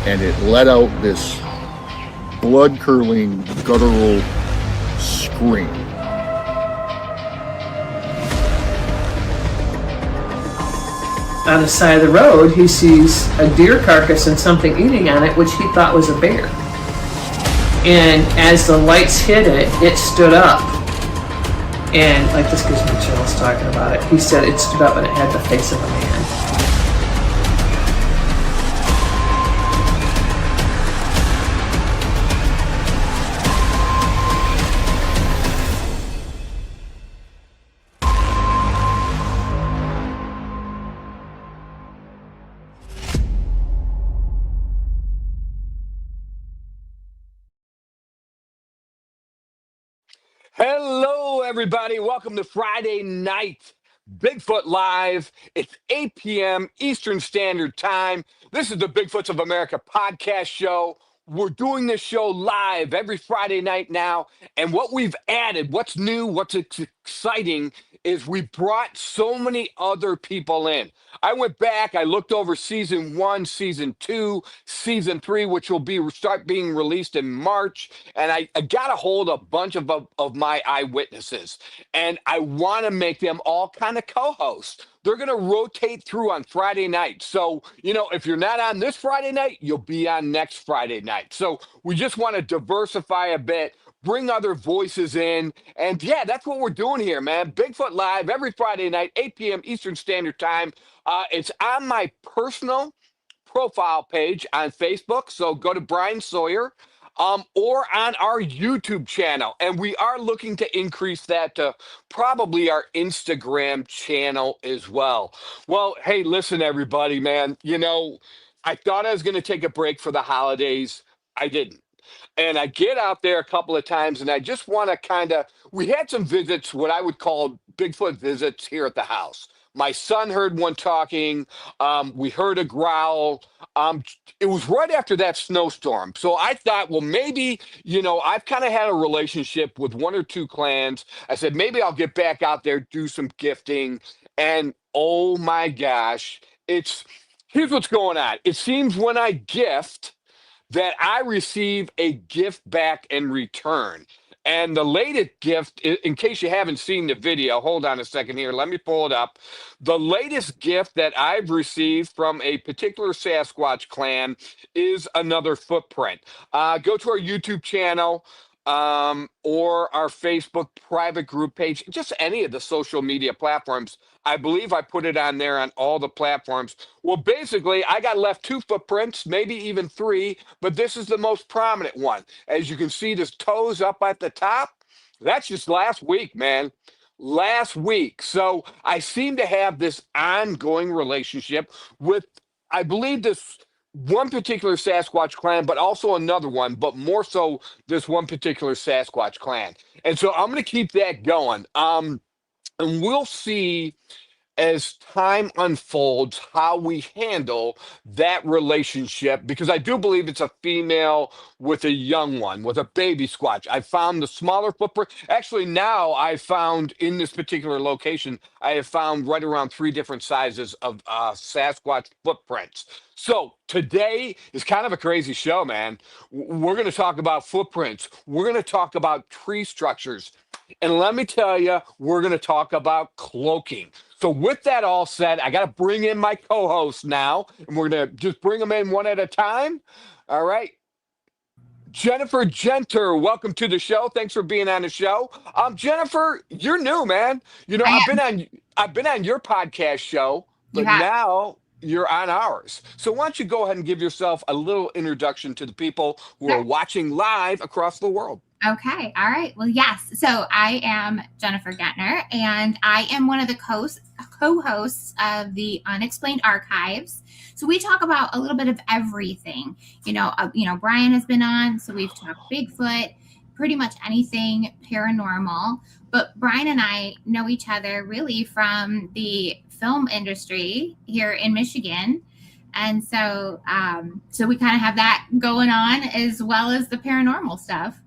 and it let out this blood-curdling, guttural scream. On the side of the road, he sees a deer carcass and something eating on it, which he thought was a bear. And as the lights hit it, it stood up. And, like, this gives me chills talking about it. He said it stood up and it had the face of a man. Hello, everybody. Welcome to Friday Night Bigfoot Live. It's 8 p.m. Eastern Standard Time. This is the Bigfoots of America podcast show. We're doing this show live every Friday night now. And what we've added, what's new, what's exciting, is we brought so many other people in. I went back, I looked over season 1, season 2, season 3, which will start being released in March. And I got a hold of a bunch of my eyewitnesses. And I want to make them all kind of co-hosts. They're going to rotate through on Friday night. So, if you're not on this Friday night, you'll be on next Friday night. So we just want to diversify a bit, bring other voices in. And yeah, that's what we're doing here, man. Bigfoot Live every Friday night, 8 p.m. Eastern Standard Time. It's on my personal profile page on Facebook. So go to Bryan Sawyer. Or on our YouTube channel. And we are looking to increase that to probably our Instagram channel as well. Well, hey, listen, everybody, man. I thought I was going to take a break for the holidays. I didn't. And I get out there a couple of times and I just want to we had some visits, what I would call Bigfoot visits here at the house. My son heard one talking. We heard a growl. It was right after that snowstorm. So I thought, well, maybe, I've kind of had a relationship with one or two clans. I said, maybe I'll get back out there, do some gifting. And oh my gosh, here's what's going on. It seems when I gift that I receive a gift back in return. And the latest gift, in case you haven't seen the video, hold on a second here. Let me pull it up. The latest gift that I've received from a particular Sasquatch clan is another footprint. Go to our YouTube channel or our Facebook private group page, just any of the social media platforms. I believe I put it on there on all the platforms. Well, basically, I got left 2 footprints, maybe even 3, but this is the most prominent one. As you can see, this toes up at the top. That's just last week, man. Last week. So I seem to have this ongoing relationship with, I believe, this one particular Sasquatch clan, but also another one, but more so this one particular Sasquatch clan. And so I'm going to keep that going. And we'll see as time unfolds how we handle that relationship, because I do believe it's a female with a young one, with a baby squatch. I found the smaller footprint. Actually, now I found in this particular location, I have found right around 3 different sizes of Sasquatch footprints. So today is kind of a crazy show, man. We're going to talk about footprints. We're going to talk about tree structures. And let me tell you, we're going to talk about cloaking. So with that all said, I got to bring in my co-hosts now, and we're going to just bring them in one at a time. All right. Jennifer Genter, welcome to the show. Thanks for being on the show. Jennifer, you're new, man. I've been on your podcast show, but now you're on ours. So why don't you go ahead and give yourself a little introduction to the people who are watching live across the world. Okay. All right. Well, yes. So I am Jennifer Gettner, and I am one of the co-hosts of the Unexplained Archives. So we talk about a little bit of everything. Bryan has been on, so we've talked Bigfoot, pretty much anything paranormal. But Bryan and I know each other really from the film industry here in Michigan. And so we kind of have that going on as well as the paranormal stuff.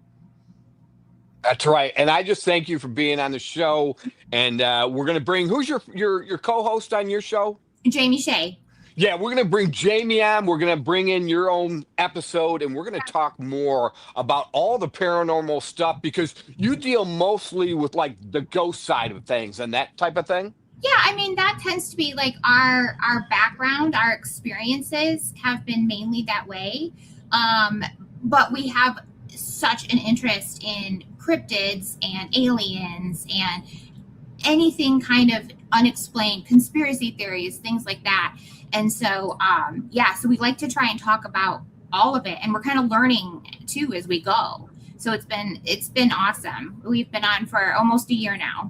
That's right. And I just thank you for being on the show. And we're going to bring, who's your co-host on your show? Jamie Shea. Yeah, we're going to bring Jamie on. We're going to bring in your own episode, and we're going to talk more about all the paranormal stuff because you deal mostly with like the ghost side of things and that type of thing. Yeah, I mean that tends to be like our background, our experiences have been mainly that way. But we have such an interest in cryptids and aliens and anything kind of unexplained, conspiracy theories, things like that. And so yeah, so we like to try and talk about all of it, and we're kind of learning too as we go. So it's been awesome. We've been on for almost a year now.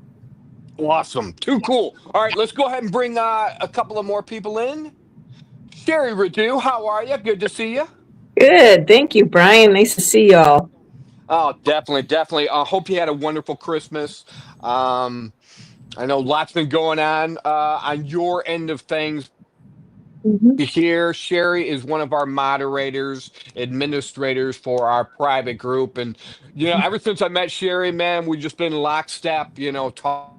Awesome. Too cool. All right, let's go ahead and bring a couple of more people in. Sherry Radu, how are you? Good to see you. Good. Thank you, Brian. Nice to see y'all. Oh, definitely, definitely. I hope you had a wonderful Christmas. I know lots been going on your end of things. Mhm. Here, Sherry is one of our moderators, administrators for our private group, and ever since I met Sherry, man, we've just been lockstep. Talk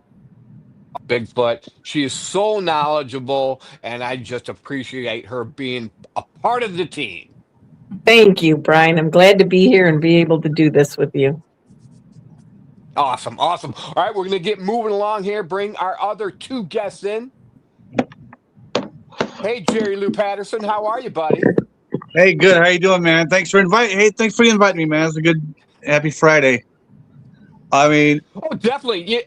Bigfoot. She is so knowledgeable, and I just appreciate her being a part of the team. Thank you, Brian. I'm glad to be here and be able to do this with you. Awesome, awesome. All right, we're gonna get moving along here. Bring our other two guests in. Hey, Jerry Lou Patterson, how are you, buddy? Hey, good. How you doing, man? Thanks for inviting me, man. It's a good, happy Friday. I mean, Oh, definitely. Yeah.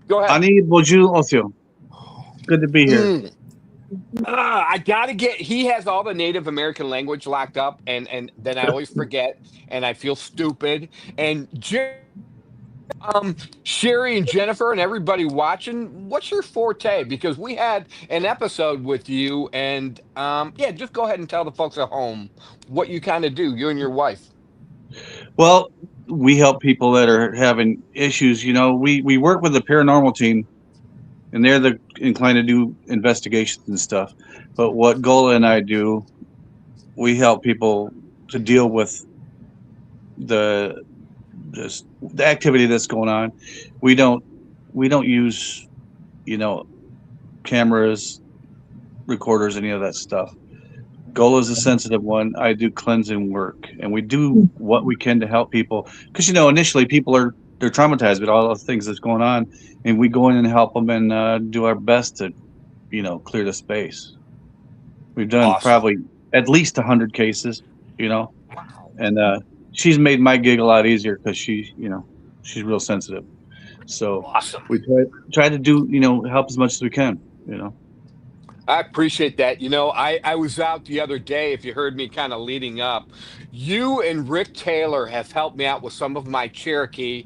Go ahead. Ani Boju Osio. Good to be here. I gotta get. He has all the Native American language locked up, and then I always forget, and I feel stupid. And Sherry and Jennifer and everybody watching, what's your forte? Because we had an episode with you, and yeah, just go ahead and tell the folks at home what you kind of do, you and your wife. Well, we help people that are having issues. We work with the paranormal team, and they're inclined to do investigations and stuff. But what Gola and I do, we help people to deal with the activity that's going on. We don't use cameras, recorders, any of that stuff. Gola's a sensitive one. I do cleansing work, and we do what we can to help people because initially people they're traumatized with all the things that's going on, and we go in and help them and do our best to clear the space. We've done Awesome. probably at least 100 cases, Wow. and she's made my gig a lot easier because she's real sensitive. So Awesome. we try to do help as much as we can. I appreciate that. I was out the other day, if you heard me kind of leading up. You and Rick Taylor have helped me out with some of my Cherokee,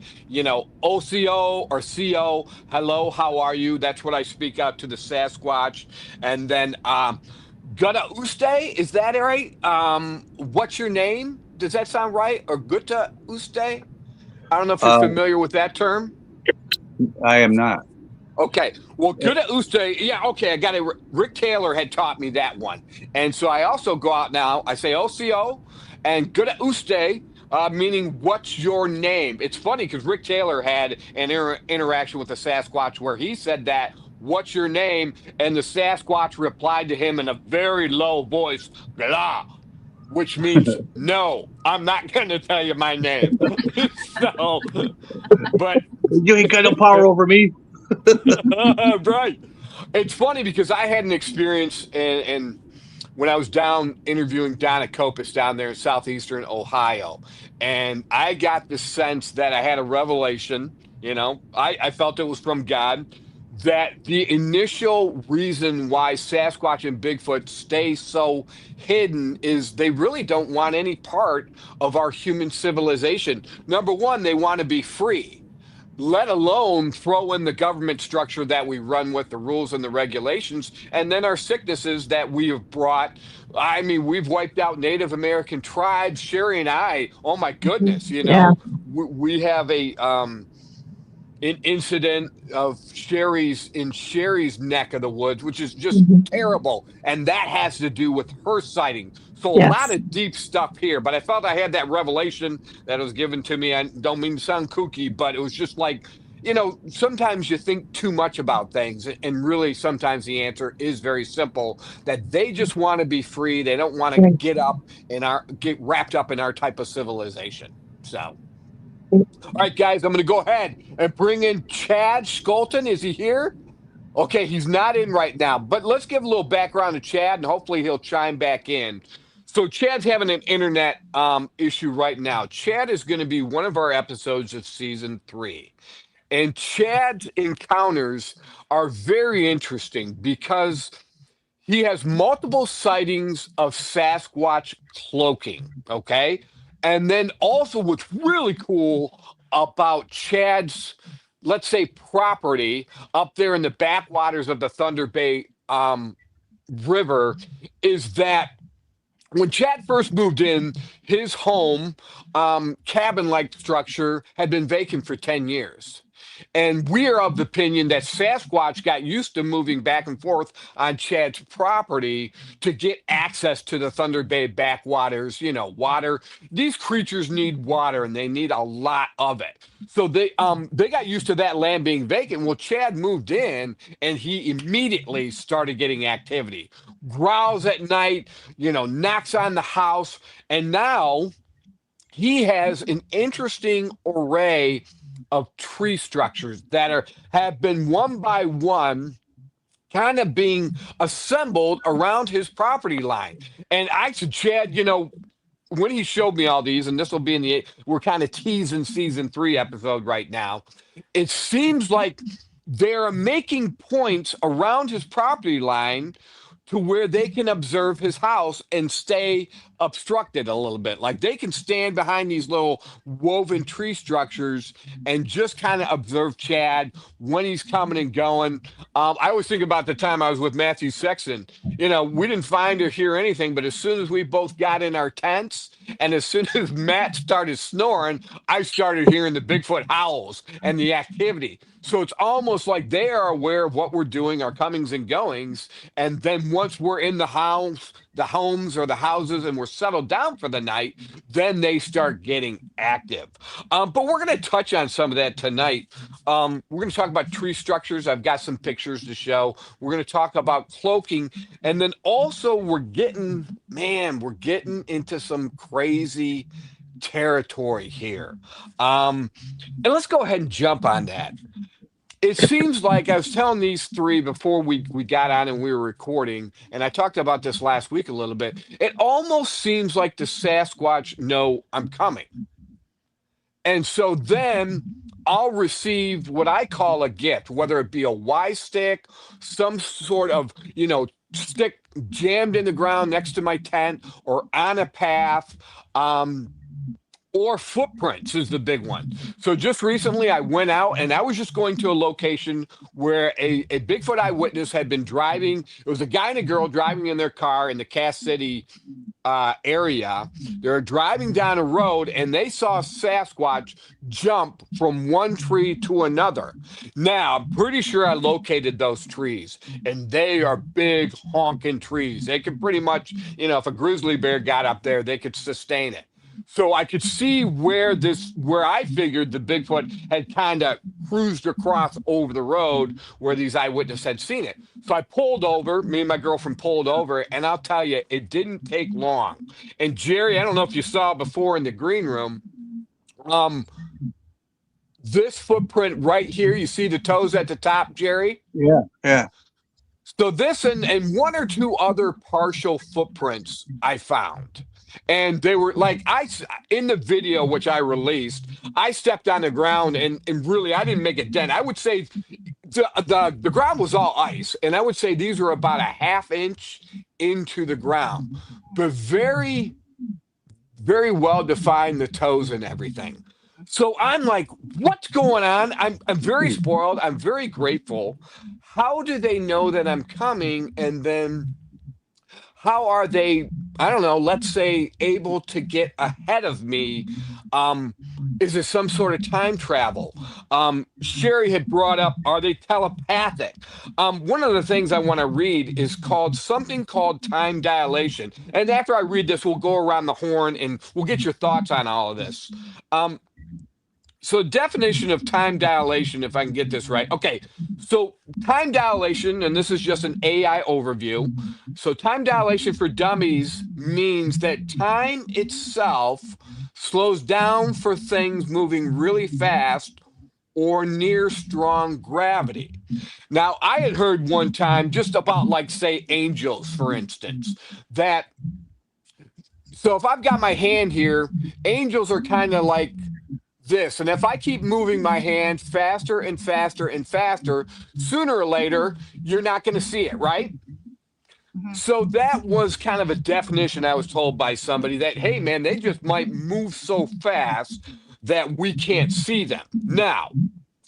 OCO or CO. Hello, how are you? That's what I speak out to the Sasquatch. And then Gutta Uste, is that right? What's your name? Does that sound right? Or Gutta Uste? I don't know if you're familiar with that term. I am not. Okay. Well, Gutta Uste, yeah, okay, I got it. Rick Taylor had taught me that one. And so I also go out now, I say OCO and Gutta Uste, meaning what's your name? It's funny because Rick Taylor had an interaction with the Sasquatch where he said that, what's your name? And the Sasquatch replied to him in a very low voice, Glah, which means no, I'm not going to tell you my name. So, but you ain't got no power over me. Right. It's funny because I had an experience and when I was down interviewing Donna Copus down there in southeastern Ohio, and I got the sense that I had a revelation, I felt it was from God, that the initial reason why Sasquatch and Bigfoot stay so hidden is they really don't want any part of our human civilization. Number one, they want to be free, let alone throw in the government structure that we run with, the rules and the regulations, and then our sicknesses that we have brought. I mean, we've wiped out Native American tribes. Sherry and I, oh my goodness, Yeah. we have an incident of Sherry's neck of the woods, which is just terrible. And that has to do with her sighting. So a lot of deep stuff here, but I felt I had that revelation that was given to me. I don't mean to sound kooky, but it was just like, sometimes you think too much about things, and really sometimes the answer is very simple, that they just want to be free. They don't want to get wrapped up in our type of civilization. So, all right, guys, I'm going to go ahead and bring in Chad Skolton. Is he here? Okay, he's not in right now, but let's give a little background to Chad, and hopefully he'll chime back in. So Chad's having an internet issue right now. Chad is going to be one of our episodes of season 3. And Chad's encounters are very interesting because he has multiple sightings of Sasquatch cloaking, okay? And then also what's really cool about Chad's, let's say, property up there in the backwaters of the Thunder Bay River is that when Chad first moved in, his home, cabin-like structure, had been vacant for 10 years. And we are of the opinion that Sasquatch got used to moving back and forth on Chad's property to get access to the Thunder Bay backwaters, water. These creatures need water, and they need a lot of it. So they got used to that land being vacant. Well, Chad moved in, and he immediately started getting activity. Growls at night, knocks on the house, and now he has an interesting array of tree structures that have been one by one kind of being assembled around his property line. And I said, Chad, when he showed me all these, and this will be we're kind of teasing season 3 episode right now, it seems like they're making points around his property line to where they can observe his house and stay obstructed a little bit. Like they can stand behind these little woven tree structures and just kind of observe Chad when he's coming and going. I always think about the time I was with Matthew Sexton. We didn't find or hear anything, but as soon as we both got in our tents and as soon as Matt started snoring, I started hearing the Bigfoot howls and the activity. So it's almost like they are aware of what we're doing, our comings and goings. And then once we're in the homes or the houses and we're settled down for the night, then they start getting active. But we're going to touch on some of that tonight. We're going to talk about tree structures. I've got some pictures to show. We're going to talk about cloaking. And then also we're getting into some crazy territory here. And let's go ahead and jump on that. It seems like I was telling these 3 before we got on and we were recording, and I talked about this last week a little bit. It almost seems like the Sasquatch know I'm coming. And so then I'll receive what I call a gift, whether it be a Y stick, some sort of, stick jammed in the ground next to my tent or on a path, or footprints is the big one. So just recently I went out and I was just going to a location where a Bigfoot eyewitness had been driving. It was a guy and a girl driving in their car in the Cass City area. They're driving down a road and they saw Sasquatch jump from one tree to another. Now, I'm pretty sure I located those trees, and they are big honking trees. They could pretty much, if a grizzly bear got up there, they could sustain it. So I could see where I figured the Bigfoot had kind of cruised across over the road where these eyewitnesses had seen it. So I pulled over, me and my girlfriend pulled over, and I'll tell you, it didn't take long. And Jerry, I don't know if you saw before in the green room, this footprint right here, you see the toes at the top, Jerry? Yeah. So this and 1 or 2 other partial footprints I found. And they were like, in the video, which I released, I stepped on the ground and really, I didn't make a dent. I would say the ground was all ice. And I would say these were about a ½ inch into the ground, but very, very well defined, the toes and everything. So I'm like, what's going on? I'm very spoiled. I'm very grateful. How do they know that I'm coming? And then how are they, I don't know, let's say, able to get ahead of me? Is it some sort of time travel? Sherry had brought up, are they telepathic? One of the things I want to read is something called time dilation. And after I read this, we'll go around the horn and we'll get your thoughts on all of this. So definition of time dilation, if I can get this right. Okay, so time dilation, and this is just an AI overview. So time dilation for dummies means that time itself slows down for things moving really fast or near strong gravity. Now, I had heard one time just about, like, say, angels, for instance, that so if I've got my hand here, angels are kind of like this. And if I keep moving my hand faster and faster and faster, sooner or later, you're not going to see it, right? So that was kind of a definition I was told by somebody that, hey, man, they just might move so fast that we can't see them. Now,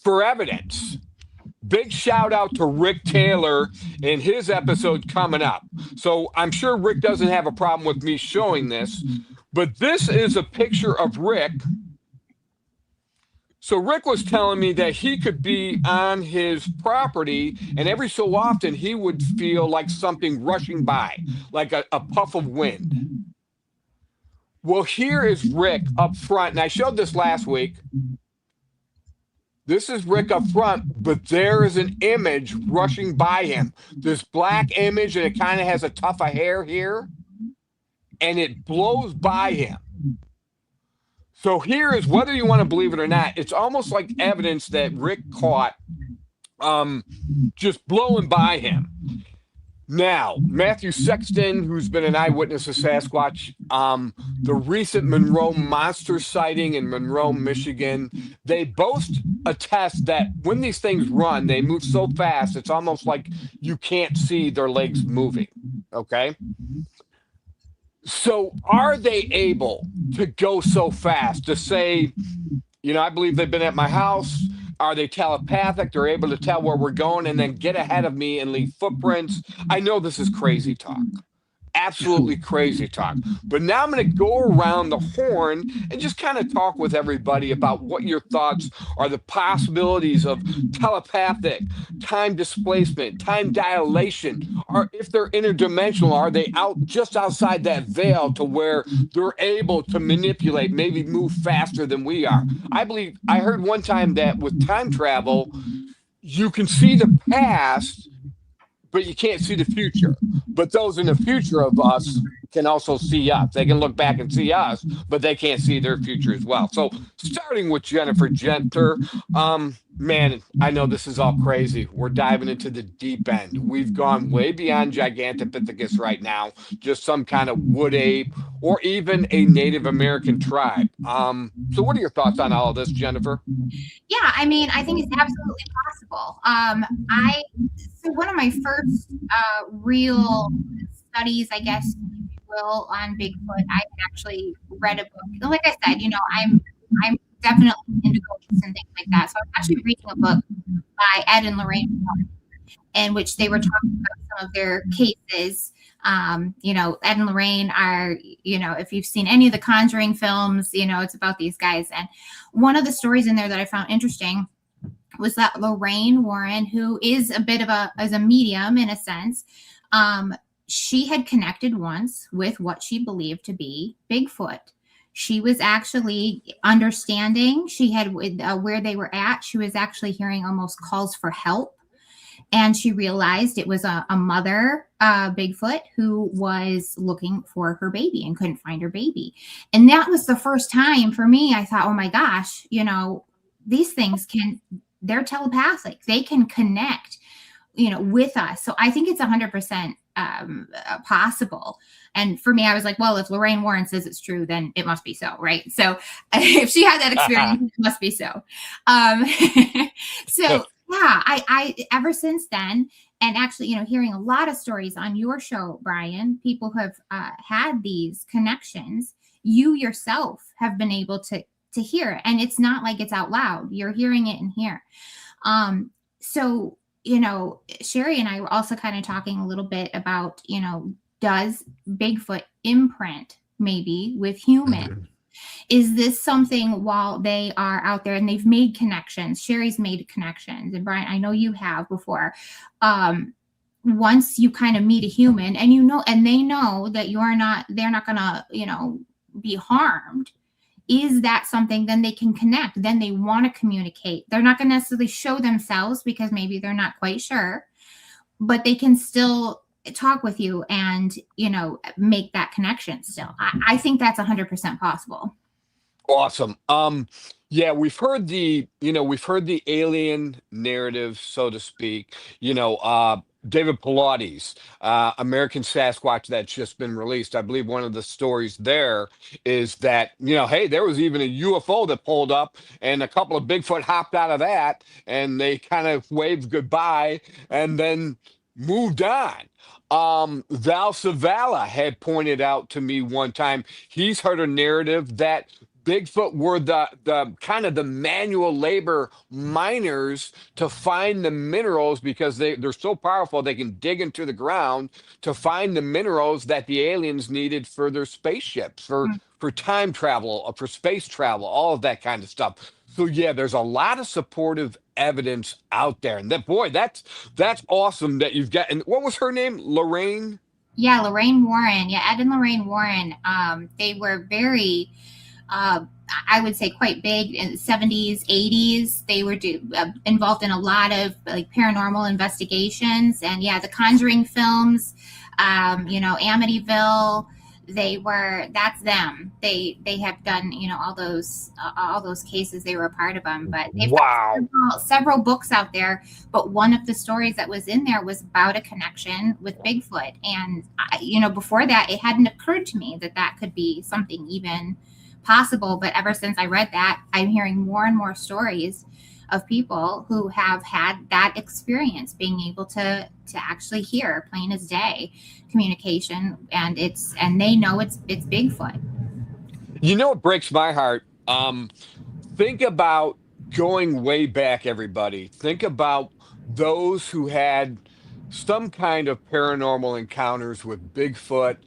for evidence, big shout out to Rick Taylor in his episode coming up. So I'm sure Rick doesn't have a problem with me showing this, but this is a picture of Rick. So Rick was telling me that he could be on his property, and every so often he would feel like something rushing by, like a puff of wind. Well, here is Rick up front, and I showed this last week. This is Rick up front, but there is an image rushing by him. This black image, and it kind of has a tuft of hair here, and it blows by him. So here is, whether you want to believe it or not, it's almost like evidence that Rick caught just blowing by him. Now, Matthew Sexton, who's been an eyewitness of Sasquatch, the recent Monroe monster sighting in Monroe, Michigan, they both attest that when these things run, they move so fast, it's almost like you can't see their legs moving, okay? So are they able to go so fast to say, you know, I believe they've been at my house? Are they telepathic? They're able to tell where we're going and then get ahead of me and leave footprints. I know this is crazy talk. Absolutely crazy talk. But now I'm going to go around the horn and just kind of talk with everybody about what your thoughts are, the possibilities of telepathic, time displacement, time dilation, or if they're interdimensional, are they out just outside that veil to where they're able to manipulate, maybe move faster than we are? I believe I heard one time that with time travel, you can see the past, but you can't see the future. But those in the future of us can also see us. They can look back and see us, but they can't see their future as well. So starting with Jennifer Genter, man, I know this is all crazy. We're diving into the deep end. We've gone way beyond Gigantopithecus right now, just some kind of wood ape or even a Native American tribe. So what are your thoughts on all of this, Jennifer? Yeah, I mean, I think it's absolutely possible. So one of my first real studies, I guess, if you will, on Bigfoot, I actually read a book. Like I said, you know, I'm definitely into ghosts and things like that. So I was actually reading a book by Ed and Lorraine, in which they were talking about some of their cases. You know, Ed and Lorraine are, you know, if you've seen any of the Conjuring films, you know, it's about these guys. And one of the stories in there that I found interesting was that Lorraine Warren, who is a bit of as a medium in a sense, she had connected once with what she believed to be Bigfoot. She was actually understanding. She had where they were at. She was actually hearing almost calls for help. And she realized it was a mother Bigfoot who was looking for her baby and couldn't find her baby. And that was the first time for me, I thought, oh my gosh, you know, these things they're telepathic. They can connect, you know, with us. So I think it's 100% possible. And for me, I was like, well, if Lorraine Warren says it's true, then it must be so, right? So if she had that experience, it must be so. So yeah, I ever since then, and actually, you know, hearing a lot of stories on your show, Bryan, people who have had these connections, you yourself have been able to hear it. And it's not like it's out loud. You're hearing it in here. So, you know, Sherry and I were also kind of talking a little bit about, you know, does Bigfoot imprint maybe with humans? Is this something while they are out there and they've made connections? Sherry's made connections, and Bryan, I know you have before. Once you kind of meet a human and you know, and they know that they're not gonna, you know, be harmed. is that something, then they can connect, then they want to communicate. They're not going to necessarily show themselves because maybe they're not quite sure, but they can still talk with you and, make that connection still. I think that's 100% possible. Awesome. Yeah, we've heard the alien narrative, so to speak. David Pilates, American Sasquatch, that's just been released. I believe one of the stories there is that, hey, there was even a UFO that pulled up and a couple of Bigfoot hopped out of that and they kind of waved goodbye and then moved on. Val Savala had pointed out to me one time, he's heard a narrative that Bigfoot were the kind of the manual labor miners to find the minerals because they're so powerful they can dig into the ground to find the minerals that the aliens needed for their spaceships, for time travel, for space travel, all of that kind of stuff. So yeah, there's a lot of supportive evidence out there, and that's awesome that you've got. And what was her name? Lorraine. Yeah, Lorraine Warren. Yeah, Ed and Lorraine Warren. They were very, I would say, quite big in the 70s, 80s. They were involved in a lot of like paranormal investigations, and yeah, the Conjuring films. Amityville. That's them. They have done, all those cases. They were a part of them, but they've got several books out there. But one of the stories that was in there was about a connection with Bigfoot. And, before that, it hadn't occurred to me that could be something even possible. But ever since I read that, I'm hearing more and more stories of people who have had that experience, being able to actually hear plain as day communication, and they know it's Bigfoot. It breaks my heart. Think about going way back, everybody. Think about those who had some kind of paranormal encounters with Bigfoot.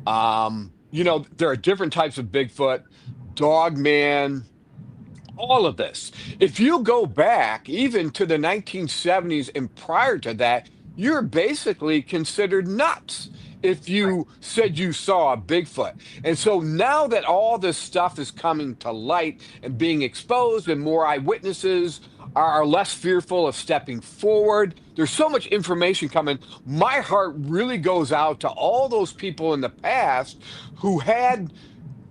There are different types of Bigfoot, Dogman, all of this. If you go back even to the 1970s and prior to that, you're basically considered nuts if you said you saw a Bigfoot. And so now that all this stuff is coming to light and being exposed and more eyewitnesses are less fearful of stepping forward, there's so much information coming. My heart really goes out to all those people in the past who had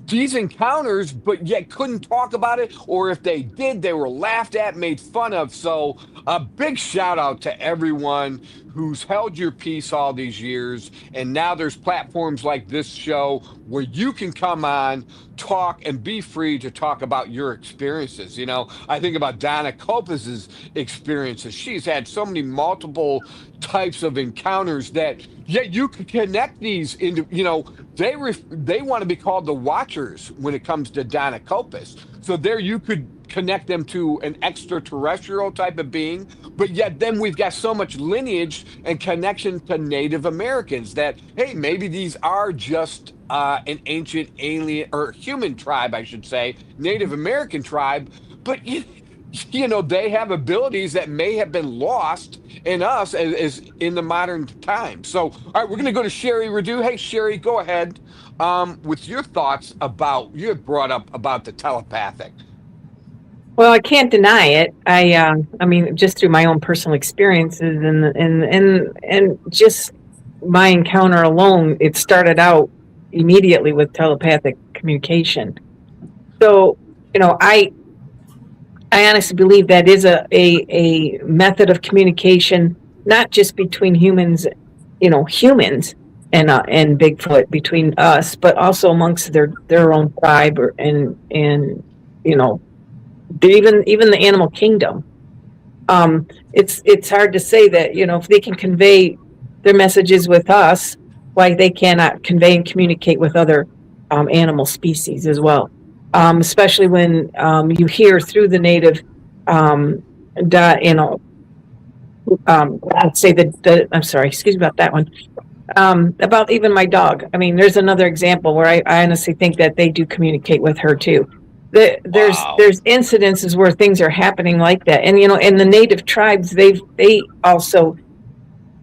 these encounters, but yet couldn't talk about it, or if they did, they were laughed at, made fun of. So a big shout out to everyone who's held your peace all these years. And now there's platforms like this show where you can come on, talk, and be free to talk about your experiences. I think about Donna Copus's experiences. She's had so many multiple types of encounters that yet you can connect these into, they want to be called the watchers when it comes to Donna Copus. So there you could connect them to an extraterrestrial type of being, but yet then we've got so much lineage and connection to Native Americans that, hey, maybe these are just an ancient alien or human tribe, I should say, Native American tribe, but they have abilities that may have been lost in us as in the modern time. So, all right, we're going to go to Sherry Redu. Hey, Sherry, go ahead with your thoughts about, you had brought up about the telepathic. Well, I can't deny it. I mean, just through my own personal experiences and just my encounter alone, it started out immediately with telepathic communication. So, I honestly believe that is a method of communication, not just between humans, humans and Bigfoot, between us, but also amongst their own tribe and even the animal kingdom. It's hard to say that, if they can convey their messages with us, why they cannot convey and communicate with other animal species as well. Especially when you hear through the native, let's say I'm sorry, excuse me about that one. About even my dog. I mean, there's another example where I honestly think that they do communicate with her too. There's incidences where things are happening like that, and in the native tribes, they also,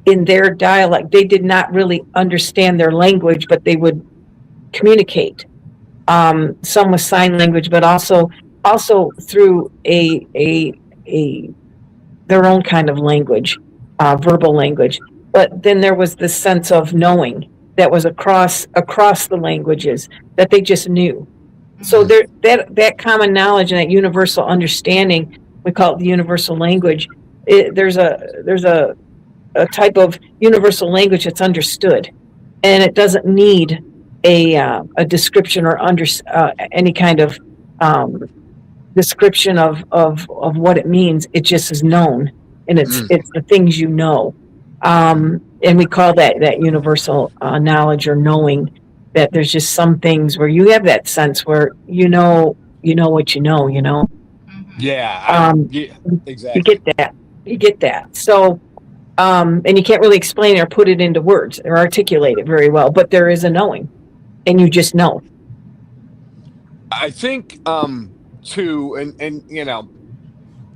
in their dialect, they did not really understand their language, but they would communicate. some with sign language, but also through their own kind of language, verbal language. But then there was this sense of knowing that was across the languages, that they just knew. So there, that common knowledge and that universal understanding, we call it the universal language. There's a type of universal language that's understood, and it doesn't need a description or any kind of description of what it means. It just is known, and it's the things you know, and we call that universal knowledge or knowing. That there's just some things where you have that sense where you know what you know. Yeah, exactly. You get that. So, and you can't really explain or put it into words or articulate it very well, but there is a knowing, and you just know. I think too, and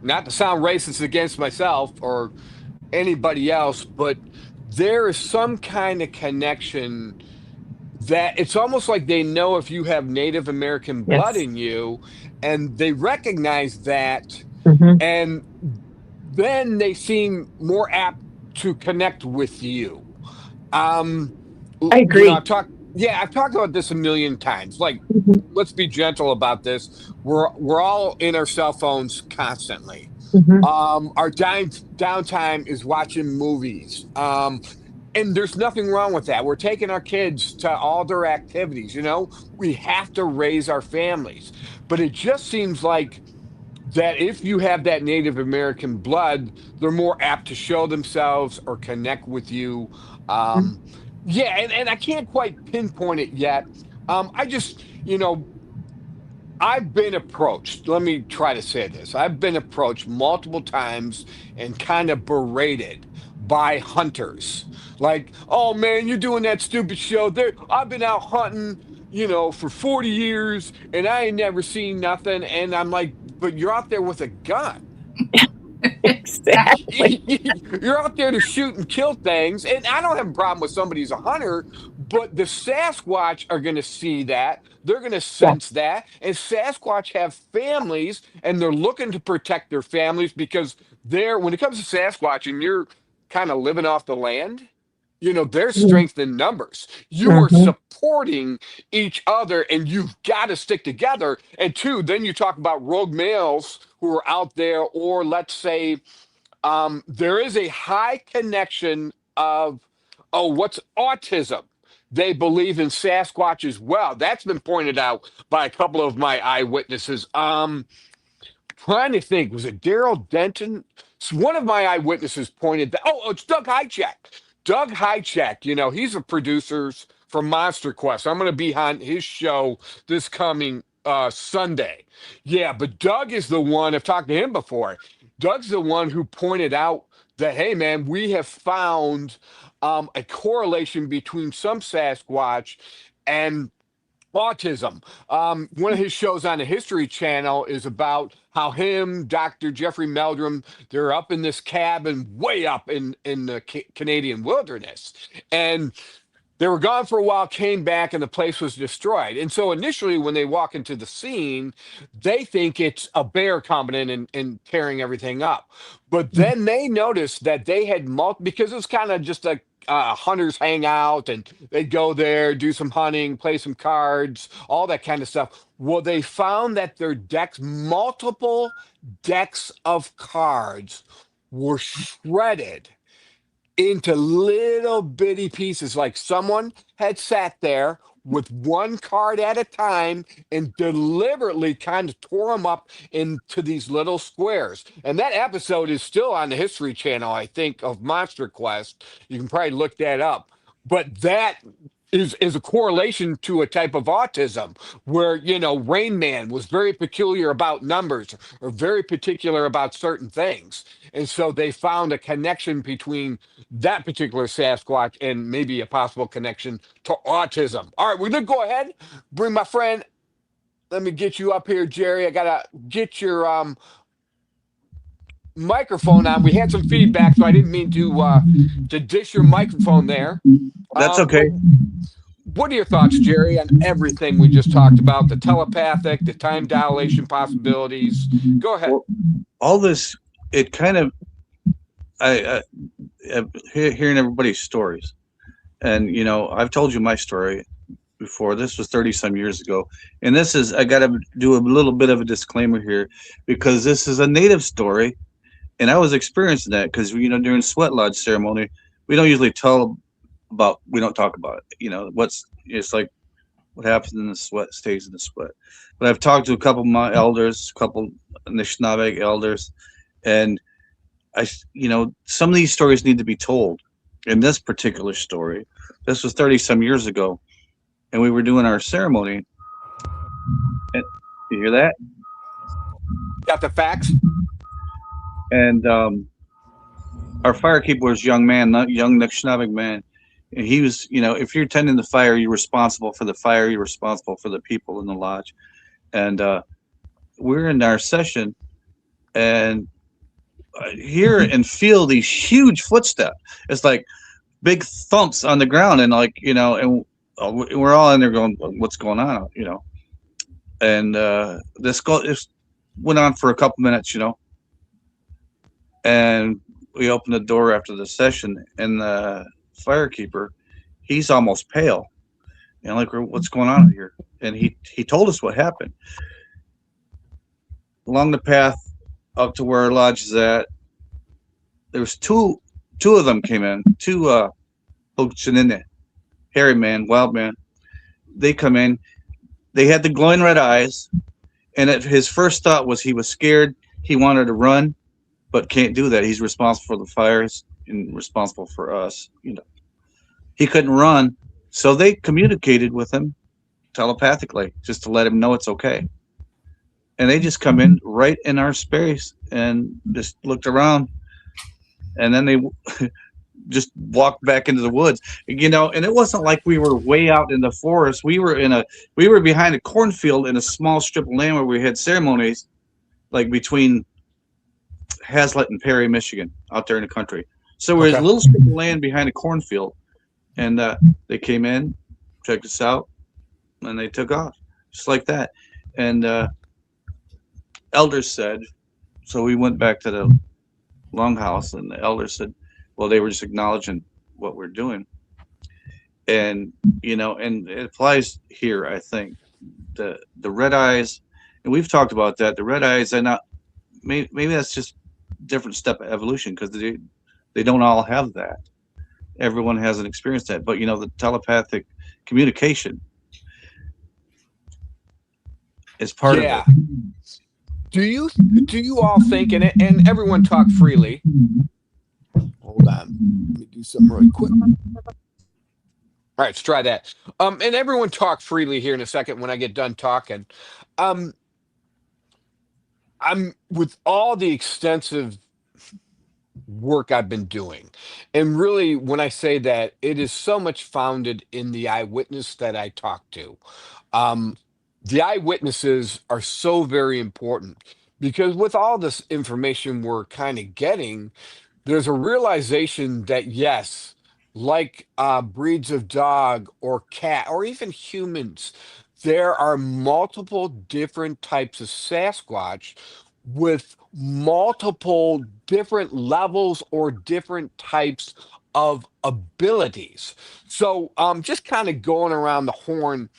not to sound racist against myself or anybody else, but there is some kind of connection that it's almost like they know if you have Native American blood Yes. in you, and they recognize that, Mm-hmm. and then they seem more apt to connect with you. I agree. I've talked about this a million times. Like, Mm-hmm. let's be gentle about this. We're all in our cell phones constantly. Mm-hmm. Our downtime is watching movies. And there's nothing wrong with that. We're taking our kids to all their activities. We have to raise our families. But it just seems like that if you have that Native American blood, they're more apt to show themselves or connect with you. And I can't quite pinpoint it yet. I just, I've been approached. Let me try to say this. I've been approached multiple times and kind of berated by hunters. Like, oh man, you're doing that stupid show. I've been out hunting, for 40 years and I ain't never seen nothing. And I'm like, but you're out there with a gun. Exactly. You're out there to shoot and kill things. And I don't have a problem with somebody's a hunter, but the Sasquatch are going to see that. They're going to sense that. And Sasquatch have families and they're looking to protect their families because when it comes to Sasquatch and you're kind of living off the land, there's strength in numbers. You are supporting each other and you've got to stick together. And two, then you talk about rogue males who are out there, or let's say there is a high connection of, what's autism? They believe in Sasquatch as well. That's been pointed out by a couple of my eyewitnesses. Trying to think, was it Daryl Denton? One of my eyewitnesses pointed that. Oh, it's Doug Hychak. Doug Hychak, he's a producer for Monster Quest. I'm going to be on his show this coming Sunday. Yeah, but Doug is the one, I've talked to him before. Doug's the one who pointed out that, hey, man, we have found a correlation between some Sasquatch and autism. One of his shows on the History Channel is about how Dr. Jeffrey Meldrum, they're up in this cabin way up in the Canadian wilderness. And they were gone for a while, came back, and the place was destroyed. And so initially, when they walk into the scene, they think it's a bear coming in and tearing everything up. But then they noticed that they had because it was kind of just a hunters hang out and they'd go there, do some hunting, play some cards, all that kind of stuff. Well, they found that their multiple decks of cards were shredded into little bitty pieces. Like someone had sat there with one card at a time and deliberately kind of tore them up into these little squares. And that episode is still on the History Channel, I think, of Monster Quest. You can probably look that up. But that is a correlation to a type of autism where, Rain Man was very peculiar about numbers or very particular about certain things. And so they found a connection between that particular Sasquatch and maybe a possible connection to autism. All right, we're going to go ahead, bring my friend. Let me get you up here, Jerry. I got to get your microphone on. We had some feedback, so I didn't mean to dish your microphone there. That's okay. What are your thoughts, Jerry, on everything we just talked about? The telepathic, the time dilation possibilities. Go ahead. Well, all this, it kind of, hearing everybody's stories, and I've told you my story before. This was 30 some years ago, and this is, I got to do a little bit of a disclaimer here, because this is a native story, and I was experiencing that because during sweat lodge ceremony, we don't usually we don't talk about it. It's like what happens in the sweat stays in the sweat. But I've talked to a couple of my elders, a couple Anishinaabe elders, and some of these stories need to be told. In this particular story, this was 30 some years ago, and we were doing our ceremony. And you hear that? Got the facts? And our firekeeper was a young man, not young Anishinaabe man. And he was, if you're tending the fire, you're responsible for the fire. You're responsible for the people in the lodge. And we're in our session, and I hear and feel these huge footsteps. It's like big thumps on the ground, and and we're all in there going, "What's going on?" And this went on for a couple minutes, and we opened the door after the session, and the firekeeper, he's almost pale, and what's going on here? And he told us what happened. Along the path up to where our lodge is at, there was two of them came in, two Hochinine, hairy man, wild man. They come in, they had the glowing red eyes, and his first thought was he was scared, he wanted to run, but can't do that. He's responsible for the fires and responsible for us. He couldn't run, so they communicated with him telepathically just to let him know it's okay. And they just come in right in our space and just looked around, and then they just walked back into the woods. And it wasn't like we were way out in the forest. We were behind a cornfield in a small strip of land where we had ceremonies, like between Hazlitt and Perry, Michigan, out there in the country. So we're a little strip of land behind a cornfield, and they came in, checked us out, and they took off just like that. And elders said, so we went back to the longhouse, and the elders said, well, they were just acknowledging what we're doing. And and it applies here, I think. The red eyes, and we've talked about that. The red eyes are not, maybe that's just different step of evolution, because they don't all have that. Everyone hasn't experienced that. But the telepathic communication is part of it. Do you all think, and everyone talk freely. Hold on, let me do something really quick. All right, let's try that. And everyone talk freely here in a second when I get done talking. I'm with all the extensive work I've been doing, and really when I say that, it is so much founded in the eyewitness that I talk to. The eyewitnesses are so very important, because with all this information we're kind of getting, there's a realization that yes, like breeds of dog or cat or even humans, there are multiple different types of Sasquatch with multiple different levels or different types of abilities. So just kind of going around the horn,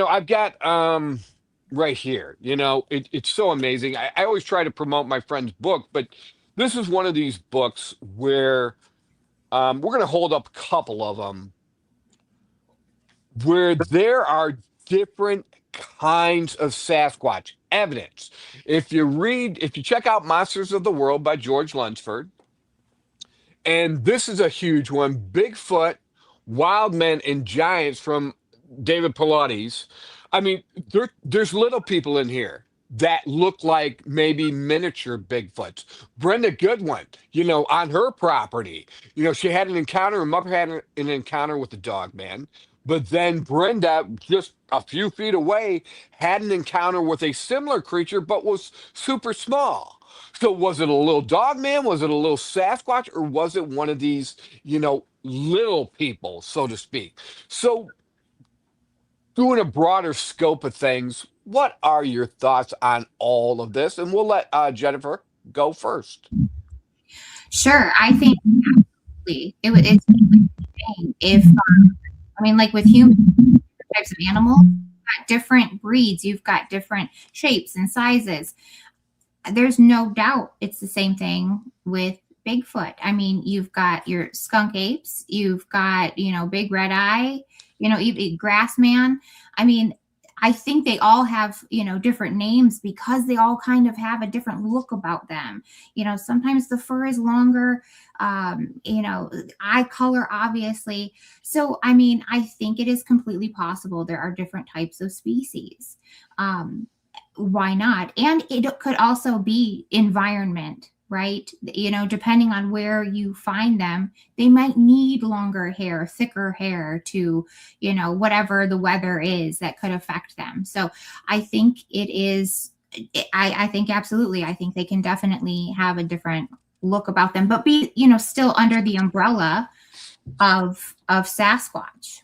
I've got right here, it's so amazing. I always try to promote my friend's book, but this is one of these books where we're going to hold up a couple of them where there are different kinds of Sasquatch evidence. If you check out Monsters of the World by George Lunsford, and this is a huge one, Bigfoot, Wild Men, and Giants from David Pilates. I mean, there's little people in here that look like maybe miniature Bigfoots. Brenda Goodwin, on her property, she had an encounter, her mother had an encounter with the dog man. But then Brenda, just a few feet away, had an encounter with a similar creature, but was super small. So was it a little dog man? Was it a little Sasquatch? Or was it one of these, little people, so to speak? So, doing a broader scope of things, what are your thoughts on all of this? And we'll let Jennifer go first. Sure, I think absolutely it's if I mean, like with human types of animals, you've got different breeds, you've got different shapes and sizes. There's no doubt it's the same thing with Bigfoot. I mean, you've got your skunk apes, you've got, big red eye, grass man. I mean, I think they all have, different names because they all kind of have a different look about them. Sometimes the fur is longer, eye color, obviously. So, I mean, I think it is completely possible there are different types of species. Why not? And it could also be environment, right? Depending on where you find them, they might need longer hair, thicker hair to, whatever the weather is that could affect them. So I think it is, I think absolutely, I think they can definitely have a different look about them, but be, still under the umbrella of Sasquatch.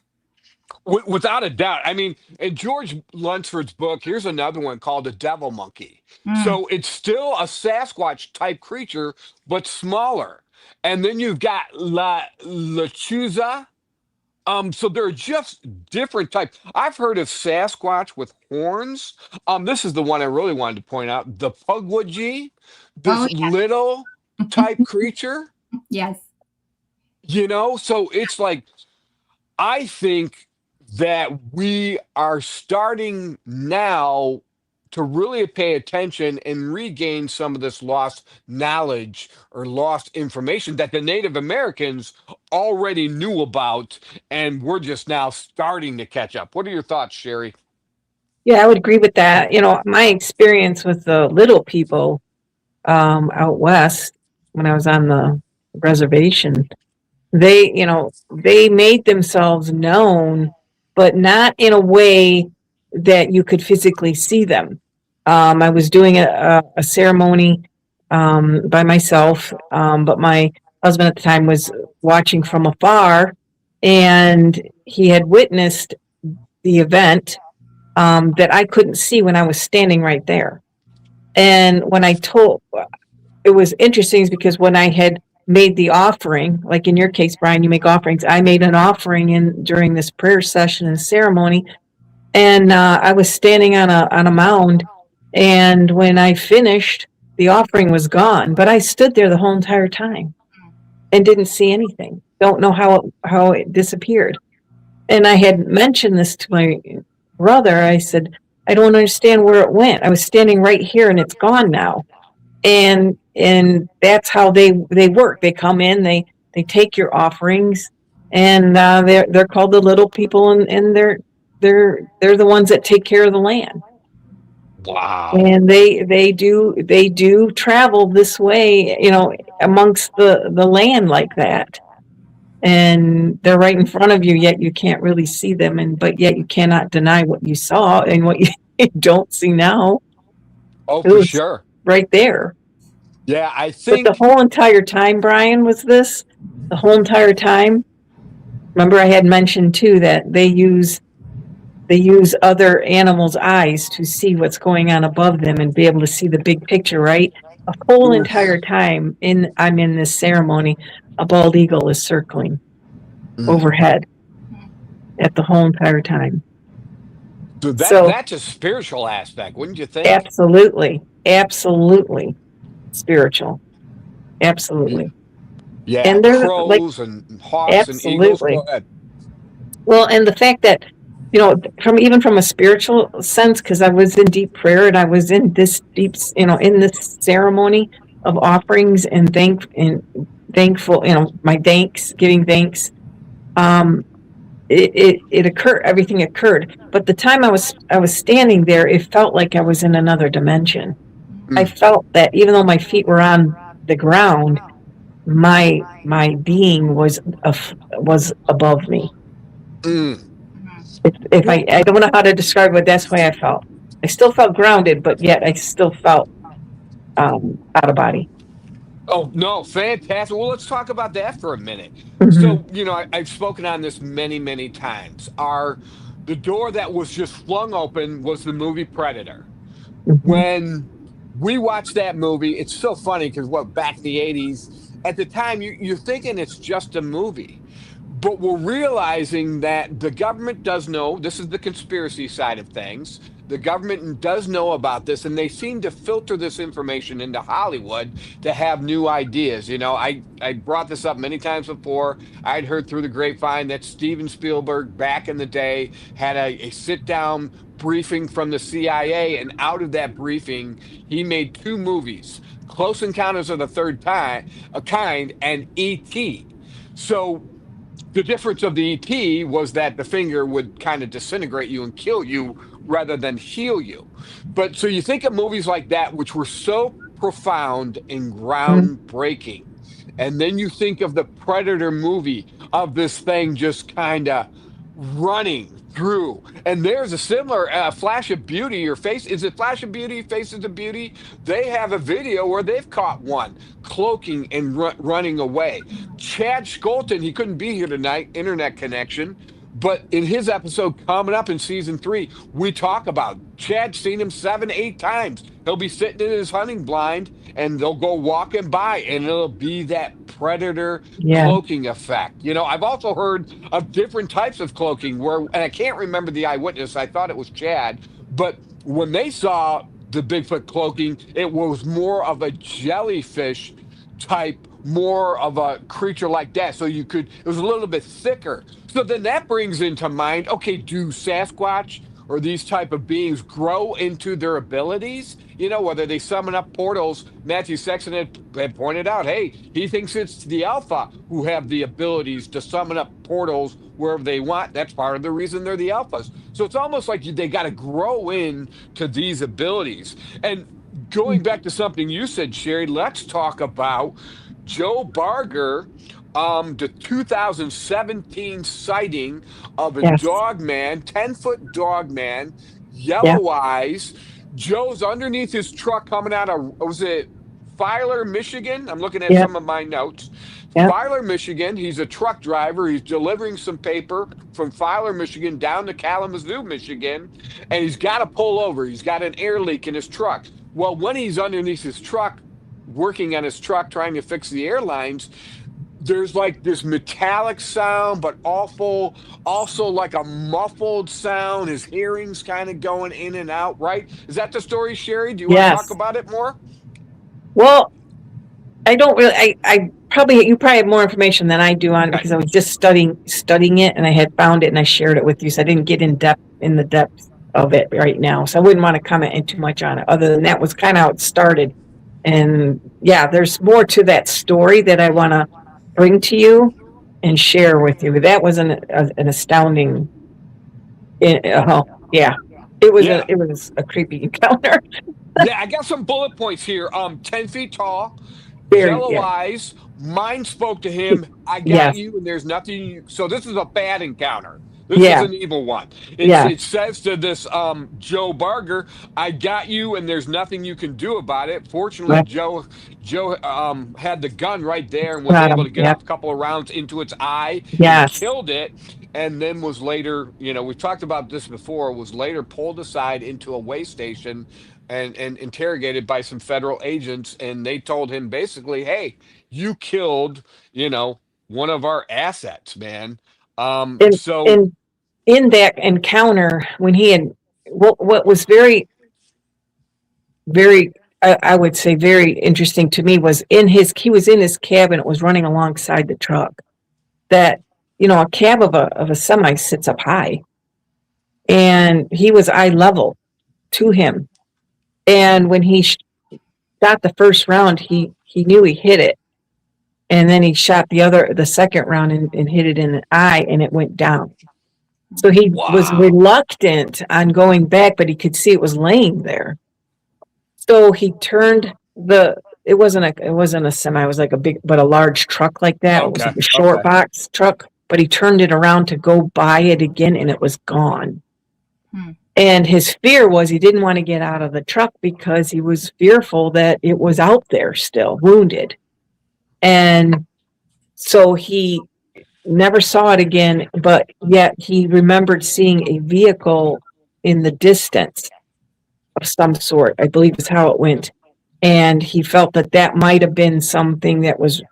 Without a doubt. I mean, in George Lunsford's book, here's another one called The Devil Monkey. So it's still a Sasquatch type creature, but smaller. And then you've got La Lechuza. So they're just different types. I've heard of Sasquatch with horns. This is the one I really wanted to point out. The Pugwudgie, this little type creature. Yes. So it's like, I think that we are starting now to really pay attention and regain some of this lost knowledge or lost information that the Native Americans already knew about, and we're just now starting to catch up. What are your thoughts, Sherry? Yeah, I would agree with that. My experience with the little people out west when I was on the reservation, they made themselves known, but not in a way that you could physically see them. I was doing a ceremony by myself, but my husband at the time was watching from afar, and he had witnessed the event that I couldn't see when I was standing right there. And when it was interesting because when I had made the offering, like in your case, Bryan, you make offerings. I made an offering during this prayer session and ceremony, and I was standing on a mound. And when I finished, the offering was gone, but I stood there the whole entire time and didn't see anything. Don't know how it disappeared. And I had mentioned this to my brother. I said, I don't understand where it went. I was standing right here and it's gone now. And that's how they work. They come in, they take your offerings, and they're called the little people, and they're the ones that take care of the land. Wow. And they do travel this way, amongst the land like that. And they're right in front of you, yet you can't really see them, but yet you cannot deny what you saw and what you don't see now. Oh, for sure. Right there. Yeah, I think. But the whole entire time, Bryan, the whole entire time. Remember, I had mentioned too that they use other animals' eyes to see what's going on above them and be able to see the big picture, right? The whole entire time I'm in this ceremony, a bald eagle is circling overhead at the whole entire time. So that's a spiritual aspect, wouldn't you think? Absolutely spiritual. Absolutely. Yeah, and they're crows and hawks and eagles. Go ahead. Well, and the fact that, from a spiritual sense, because I was in deep prayer and I was in this deep, in this ceremony of offerings and thankful, my thanks, giving thanks. It occurred, everything occurred. But the time I was standing there, it felt like I was in another dimension. I felt that even though my feet were on the ground, my being was above me. If I don't know how to describe it, that's why I felt. I still felt grounded, but yet I still felt out of body. Oh, no, fantastic. Well, let's talk about that for a minute. Mm-hmm. So, I've spoken on this many, many times. The door that was just flung open was the movie Predator. Mm-hmm. When we watched that movie, it's so funny because back in the 80s, at the time, you're thinking it's just a movie. But we're realizing that the government does know, this is the conspiracy side of things. The government does know about this, and they seem to filter this information into Hollywood to have new ideas. I brought this up many times before. I'd heard through the grapevine that Steven Spielberg back in the day had a sit down briefing from the CIA, and out of that briefing, he made two movies, Close Encounters of the Kind and E.T. So the difference of the ET was that the finger would kind of disintegrate you and kill you rather than heal you. But so you think of movies like that, which were so profound and groundbreaking. And then you think of the Predator movie of this thing just kind of running through. And there's a similar Flash of Beauty or Face. Is it Flash of Beauty, Faces of Beauty? They have a video where they've caught one cloaking and running away. Chad Skolton, he couldn't be here tonight, internet connection. But in his episode coming up in season 3, we talk about Chad's seen him 7, 8 times. He'll be sitting in his hunting blind and they'll go walking by and it'll be that predator cloaking effect. I've also heard of different types of cloaking and I can't remember the eyewitness. I thought it was Chad, but when they saw the Bigfoot cloaking, it was more of a jellyfish type, more of a creature like that. So it was a little bit thicker. So then that brings into mind, okay, do Sasquatch or these type of beings grow into their abilities? Whether they summon up portals. Matthew Sexton had pointed out, hey, he thinks it's the alpha who have the abilities to summon up portals wherever they want. That's part of the reason they're the alphas. So it's almost like they got to grow into these abilities. And going back to something you said, Sherry, let's talk about Joe Barger, the 2017 sighting of a dog man, 10-foot dog man, yellow eyes. Joe's underneath his truck coming out of, was it Filer, Michigan? I'm looking at some of my notes. Filer, Michigan. He's a truck driver. He's delivering some paper from Filer, Michigan down to Kalamazoo, Michigan. And he's got to pull over. He's got an air leak in his truck. Well, when he's underneath his truck, working on his truck, trying to fix the airlines, there's like this metallic sound, but also like a muffled sound. His hearing's kind of going in and out, right? Is that the story, Sherry? Do you want to talk about it more? Well, I don't really. You probably have more information than I do on it because I was just studying it, and I had found it and I shared it with you. So I didn't get in the depth of it right now. So I wouldn't want to comment in too much on it. Other than that was kind of how it started. And there's more to that story that I want to bring to you and share with you. That was an astounding. It was a creepy encounter. I got some bullet points here. 10 feet tall, yellow eyes. Mind spoke to him. I got you, and there's nothing. So this is a bad encounter. This is an evil one. It says to this Joe Barger, I got you, and there's nothing you can do about it. Fortunately, Joe had the gun right there and was able to get a couple of rounds into its eye. And killed it, and then was later, we've talked about this before, was later pulled aside into a way station and interrogated by some federal agents, and they told him basically, hey, you killed, one of our assets, man. In that encounter, when he had what was very, very, I would say very interesting to me was he was in his cab and it was running alongside the truck. That a cab of a semi sits up high, and he was eye level to him. And when he shot the first round, he knew he hit it, and then he shot the second round and hit it in the eye, and it went down. So he was reluctant on going back, but he could see it was laying there. So he turned it wasn't a semi, it was like a large truck like that. It was like a short box truck, but he turned it around to go buy it again, and it was gone. And his fear was he didn't want to get out of the truck because he was fearful that it was out there still, wounded. And so he never saw it again, but yet he remembered seeing a vehicle in the distance of some sort, I believe is how it went. And he felt that that might have been something that was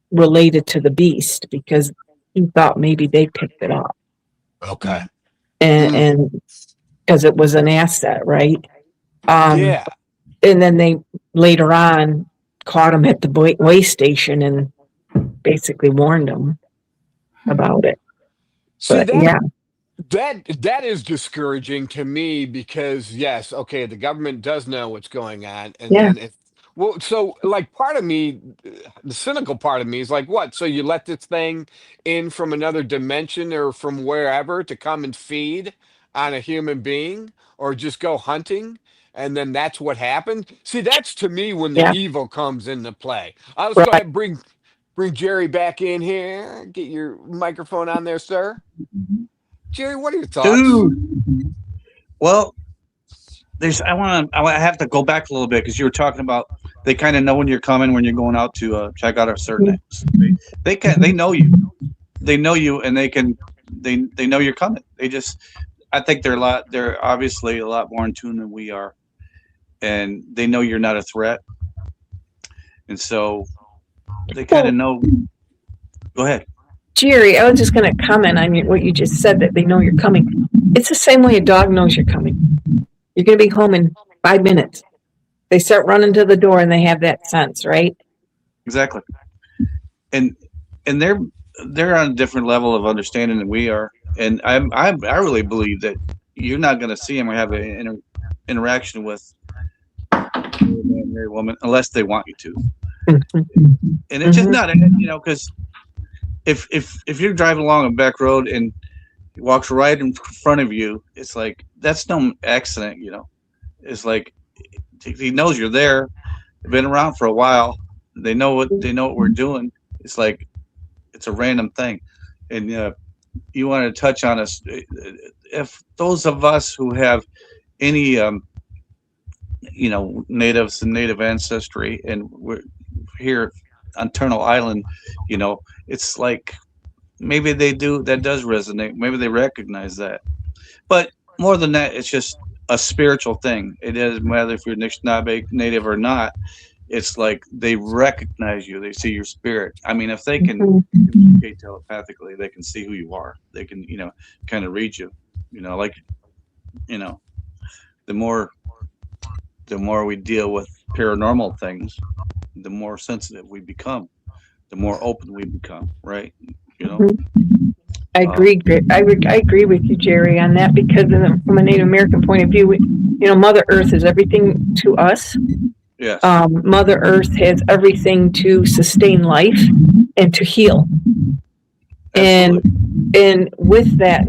related to the beast, because he thought maybe they picked it up. Okay. And because it was an asset, right? Yeah. And then they later on caught him at the way station and basically warned him about it. See, But yeah, that is discouraging to me, because yes, okay, the government does know what's going on, and Yeah. then if well, so like part of me, the cynical part of me is like, what? So you let this thing in from another dimension or from wherever to come and feed on a human being, or just go hunting, and then that's what happened. See, that's to me when the yeah, evil comes into play. Let's go right. ahead and bring Jerry back in here. Get your microphone on there, sir. Jerry, what are your thoughts? Dude. Well, I have to go back a little bit, because you were talking about they kind of know when you're coming, when you're going out to check out a certain they know you, and they know you're coming. I think they're obviously a lot more in tune than we are, and they know you're not a threat, and so they kind of know. Go ahead. Jerry, I was just going to comment on what you just said, that they know you're coming. It's the same way a dog knows you're coming. You're going to be home in 5 minutes. They start running to the door, and they have that sense, right? Exactly. And they're on a different level of understanding than we are. And I really believe that you're not going to see them or have an interaction with a married woman unless they want you to. And it's just not, because if you're driving along a back road and he walks right in front of you, it's like, that's no accident, It's like, he knows you're there. They've been around for a while. They know what we're doing. It's like, it's a random thing. And you want to touch on us, if those of us who have any natives and native ancestry, and we're here on Turtle Island, it's like, maybe they do, that does resonate. Maybe they recognize that. But more than that, it's just a spiritual thing. It doesn't matter if you're Anishinaabe native or not. It's like they recognize you. They see your spirit. I mean, if they can communicate telepathically, they can see who you are. They can, kind of read you. The more we deal with paranormal things, the more sensitive we become, the more open we become, right? I agree. I agree with you, Jerry, on that, because from a Native American point of view, Mother Earth is everything to us. Yes. Mother Earth has everything to sustain life and to heal. Absolutely. And with that,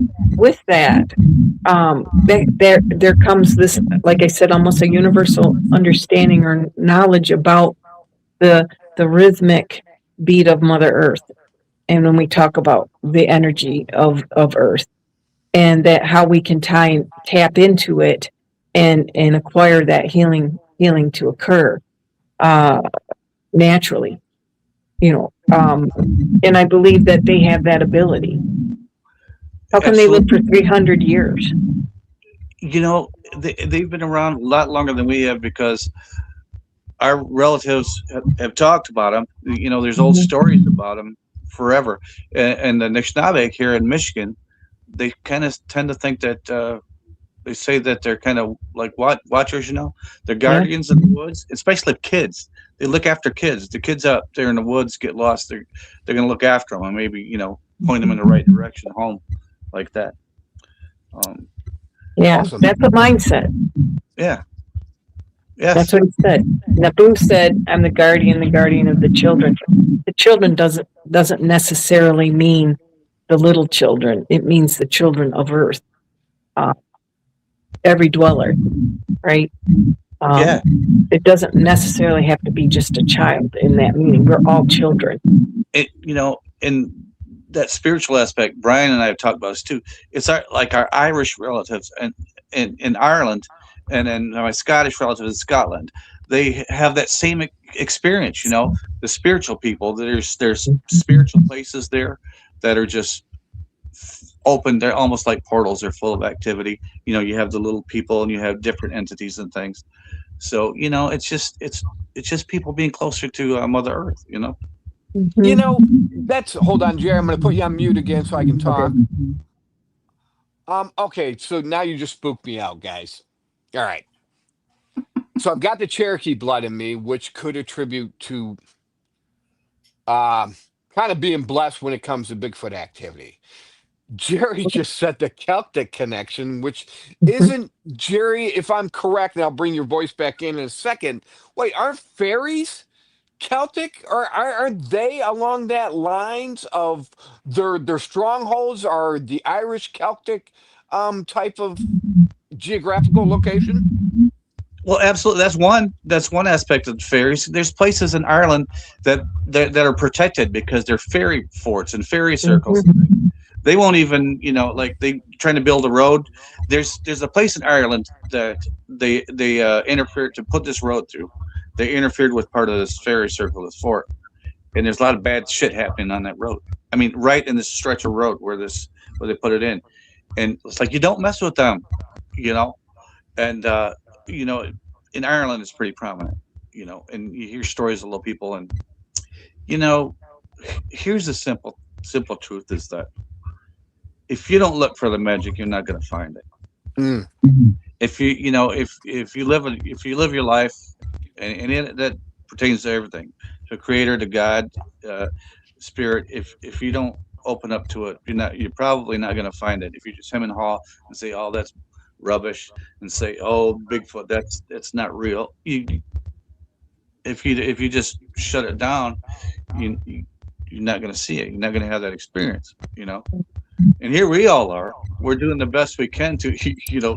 there comes this, like I said, almost a universal understanding or knowledge about the rhythmic beat of Mother Earth. And when we talk about the energy of Earth, and that how we can tap into it and acquire that healing to occur naturally, and I believe that they have that ability. How come they live for 300 years? They've been around a lot longer than we have, because our relatives have talked about them. There's old stories about them forever. And the Anishinaabe here in Michigan, they kind of tend to think that they say that they're kind of like watchers, they're guardians in the woods, especially kids. They look after kids. The kids out there in the woods get lost. They're going to look after them and maybe, point them in the right direction home, like that. Awesome. That's a mindset. Yeah. Yes. That's what he said. Naboo said, "I'm the guardian of the children." The children doesn't necessarily mean the little children. It means the children of Earth. Every dweller, right? It doesn't necessarily have to be just a child in that meaning. We're all children. And that spiritual aspect, Brian and I have talked about this too. It's our Irish relatives and in Ireland, and then my Scottish relatives in Scotland. They have that same experience. The spiritual people. There's spiritual places there that are just open. They're almost like portals. They're full of activity. You have the little people, and you have different entities and things. So it's just people being closer to Mother Earth. Hold on, Jerry. I'm going to put you on mute again so I can talk. Okay, so now you just spooked me out, guys. All right. So I've got the Cherokee blood in me, which could attribute to kind of being blessed when it comes to Bigfoot activity. Jerry just said the Celtic connection, which isn't, Jerry, if I'm correct, and I'll bring your voice back in a second. Wait, aren't fairies Celtic, or aren't they along that lines of their strongholds are the Irish Celtic type of geographical location? Well, absolutely. That's one aspect of the fairies. There's places in Ireland that are protected because they're fairy forts and fairy circles. They won't even, like they trying to build a road. There's a place in Ireland that they interfered to put this road through. They interfered with part of this fairy circle, this fort, and there's a lot of bad shit happening on that road. I mean, right in this stretch of road where they put it in, and it's like you don't mess with them, and in Ireland it's pretty prominent, and you hear stories of little people, and here's the simple truth is that if you don't look for the magic, you're not going to find it. If you live your life, and that pertains to everything, to Creator, to God, Spirit. If you don't open up to it, you're probably not going to find it. If you just hem and haw and say, "Oh, that's rubbish," and say, "Oh, Bigfoot, that's not real." If you just shut it down, you're not going to see it. You're not going to have that experience, And here we all are. We're doing the best we can to,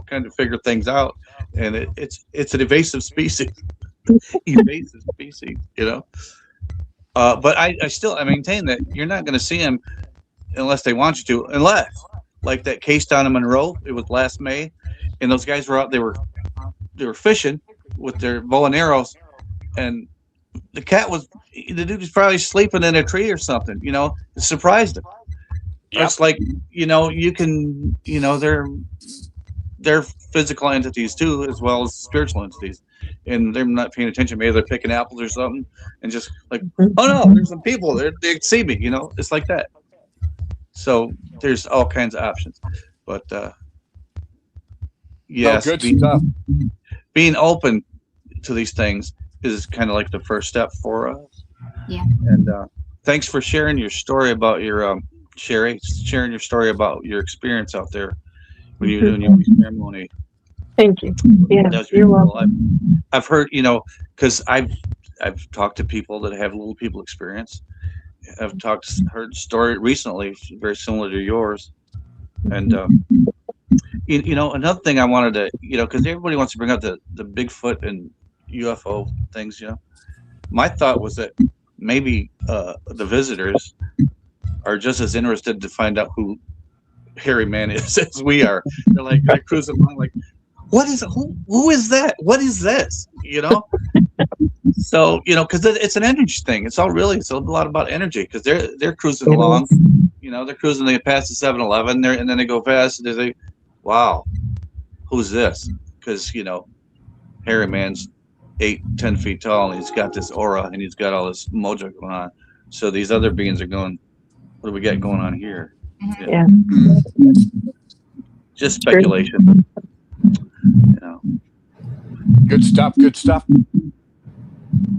kind of figure things out. And it's an evasive species. But I maintain that you're not going to see them unless they want you to. Unless, like that case down in Monroe, it was last May, and those guys were out. They were fishing with their bow and arrows, and the dude was probably sleeping in a tree or something. It surprised him. Yep. It's like you can they're physical entities too, as well as spiritual entities, and they're not paying attention. Maybe they're picking apples or something, and just like, oh no, there's some people there. They see me. It's like that. So there's all kinds of options, but yes, good stuff. Being open to these things is kind of like the first step for us. Yeah. And thanks for sharing your story about your sharing your story about your experience out there when you're doing your ceremony. Thank you. Yeah, you're welcome. I've heard, because I've talked to people that have little people experience. I've heard a story recently very similar to yours, and another thing I wanted to, because everybody wants to bring up the Bigfoot and UFO things. My thought was that maybe the visitors are just as interested to find out who Hairy Man is as we are. They're cruising along like, what is it? Who is that? What is this? So because it's an energy thing. It's a lot about energy, because they're cruising along. They're cruising. They pass the 7-Eleven there, and then they go past. And they say, "Wow, who's this?" Because Hairy Man's 8-10 feet tall, and he's got this aura, and he's got all this mojo going on. So these other beings are going, what do we got going on here? Yeah. Just speculation. Good stuff.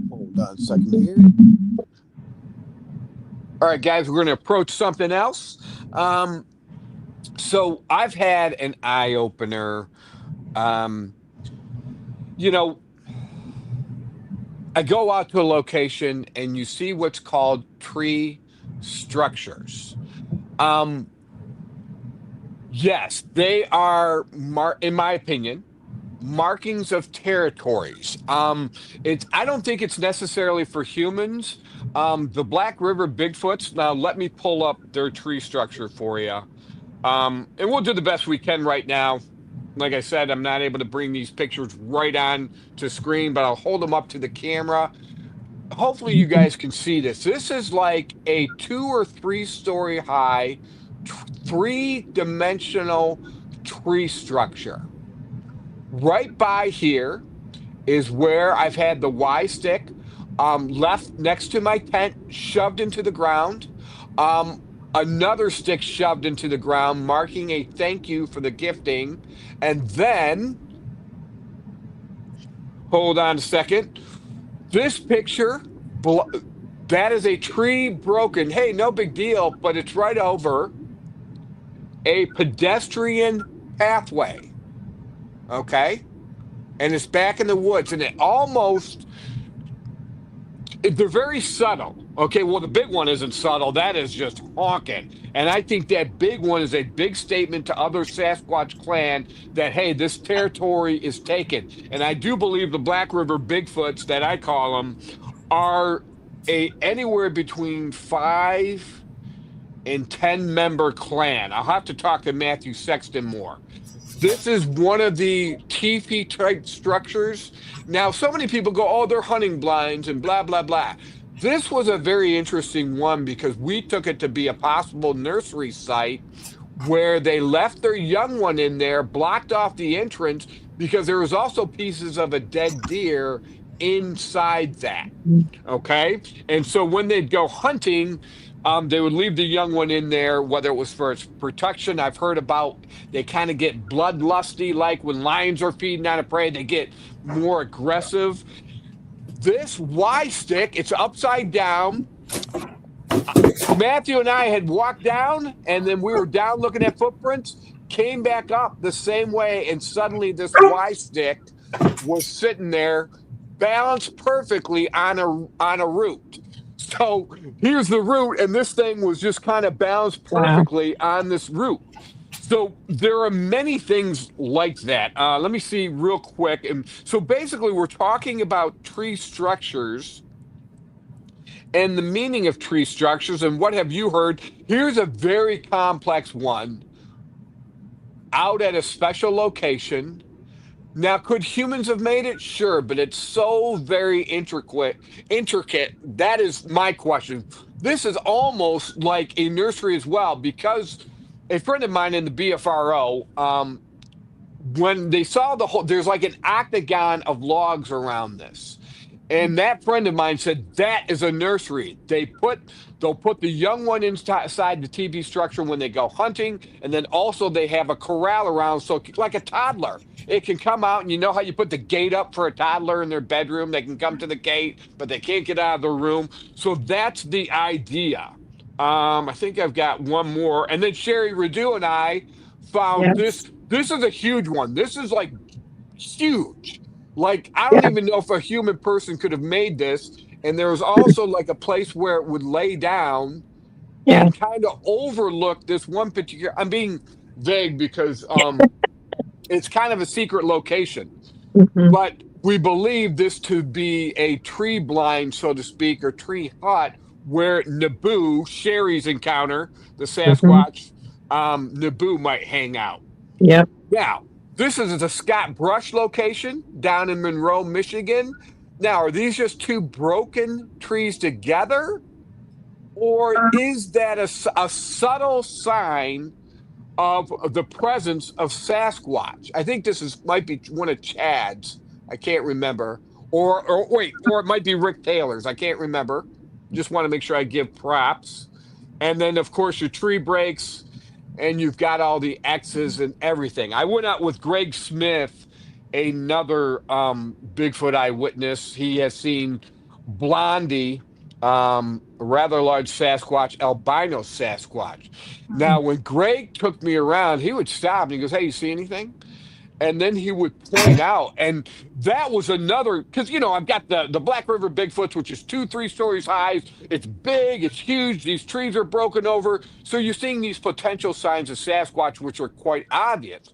Hold on a second here. All right, guys, we're going to approach something else. So I've had an eye opener. I go out to a location and you see what's called tree structures. Yes, they are, in my opinion, markings of territories. I don't think it's necessarily for humans. The Black River Bigfoots. Now, let me pull up their tree structure for you. And we'll do the best we can right now. Like I said, I'm not able to bring these pictures right on to screen, but I'll hold them up to the camera. Hopefully, you guys can see this. This is like a 2 or 3 story high, three-dimensional tree structure. Right by here is where I've had the Y stick left next to my tent, shoved into the ground. Another stick shoved into the ground, marking a thank you for the gifting. And then, hold on a second. This picture, that is a tree broken. Hey, no big deal, but it's right over a pedestrian pathway. Okay? And it's back in the woods. And they're very subtle. Okay, well, the big one isn't subtle. That is just honking. And I think that big one is a big statement to other Sasquatch clan that, hey, this territory is taken. And I do believe the Black River Bigfoots, that I call them, are anywhere between 5 and 10 member clan. I'll have to talk to Matthew Sexton more. This is one of the teepee type structures. Now, so many people go, oh, they're hunting blinds and blah, blah, blah. This was a very interesting one because we took it to be a possible nursery site where they left their young one in there, blocked off the entrance because there was also pieces of a dead deer inside that. Okay. And so when they'd go hunting, they would leave the young one in there, whether it was for its protection. I've heard about they kind of get bloodlusty, like when lions are feeding on a prey, they get more aggressive. This Y stick, it's upside down. Matthew and I had walked down, and then we were down looking at footprints, came back up the same way, and suddenly this Y stick was sitting there, balanced perfectly on a root. So here's the root, and this thing was just kind of balanced perfectly on this root. So there are many things like that. Let me see real quick. And so basically, we're talking about tree structures and the meaning of tree structures. And what have you heard? Here's a very complex one. Out at a special location. Now, could humans have made it? Sure, but it's so very intricate. That is my question. This is almost like a nursery as well, because a friend of mine in the BFRO, when they saw there's like an octagon of logs around this. And that friend of mine said, that is a nursery. They'll put the young one inside the teepee structure when they go hunting. And then also they have a corral around. So like a toddler, it can come out, and you know how you put the gate up for a toddler in their bedroom? They can come to the gate, but they can't get out of the room. So that's the idea. I think I've got one more. And then Sherry Radu and I found this. This is a huge one. This is like huge. Like, I don't even know if a human person could have made this. And there was also like a place where it would lay down and kind of overlook this one particular. I'm being vague because it's kind of a secret location. But we believe this to be a tree blind, so to speak, or tree hut where Naboo, Sherry's encounter, the Sasquatch, Naboo might hang out. Yep. Now, this is a Scott Brush location down in Monroe, Michigan. Now, are these just two broken trees together? Or is that a subtle sign of the presence of Sasquatch? I think this might be one of Chad's. I can't remember. Or it might be Rick Taylor's. I can't remember. Just want to make sure I give props. And then, of course, your tree breaks, and you've got all the X's and everything. I went out with Greg Smith, another Bigfoot eyewitness. He has seen Blondie, a rather large Sasquatch, albino Sasquatch. Now, when Greg took me around, he would stop and he goes, hey, you see anything? And then he would point out, and that was another, because, you know, I've got the Black River Bigfoots, which is 2-3 stories high. It's big, it's huge, these trees are broken over. So you're seeing these potential signs of Sasquatch, which are quite obvious.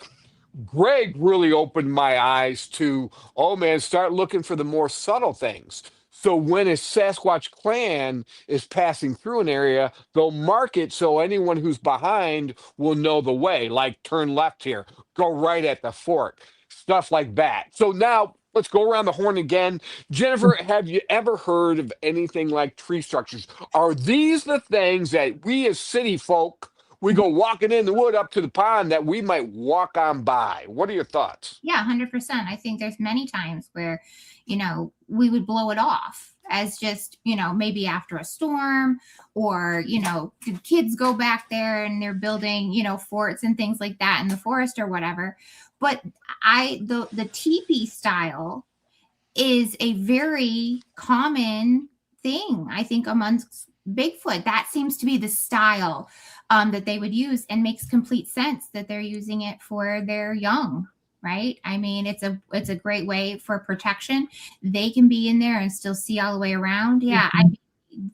Greg really opened my eyes to, oh man, start looking for the more subtle things. So when a Sasquatch clan is passing through an area, they'll mark it so anyone who's behind will know the way, like turn left here, go right at the fork, stuff like that. So now let's go around the horn again. Jennifer, have you ever heard of anything like tree structures? Are these the things that we as city folk, we go walking in the wood up to the pond, that we might walk on by? What are your thoughts? Yeah, 100%. I think there's many times where, we would blow it off as just, maybe after a storm, or, the kids go back there and they're building, forts and things like that in the forest or whatever. But the teepee style is a very common thing, I think, amongst Bigfoot. That seems to be the style that they would use, and makes complete sense that they're using it for their young, right? I mean, it's a great way for protection. They can be in there and still see all the way around. Yeah,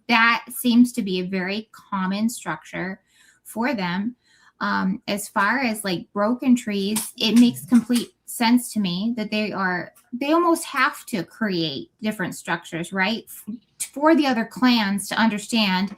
that seems to be a very common structure for them. As far as like broken trees, it makes complete sense to me that they almost have to create different structures, right? For the other clans to understand,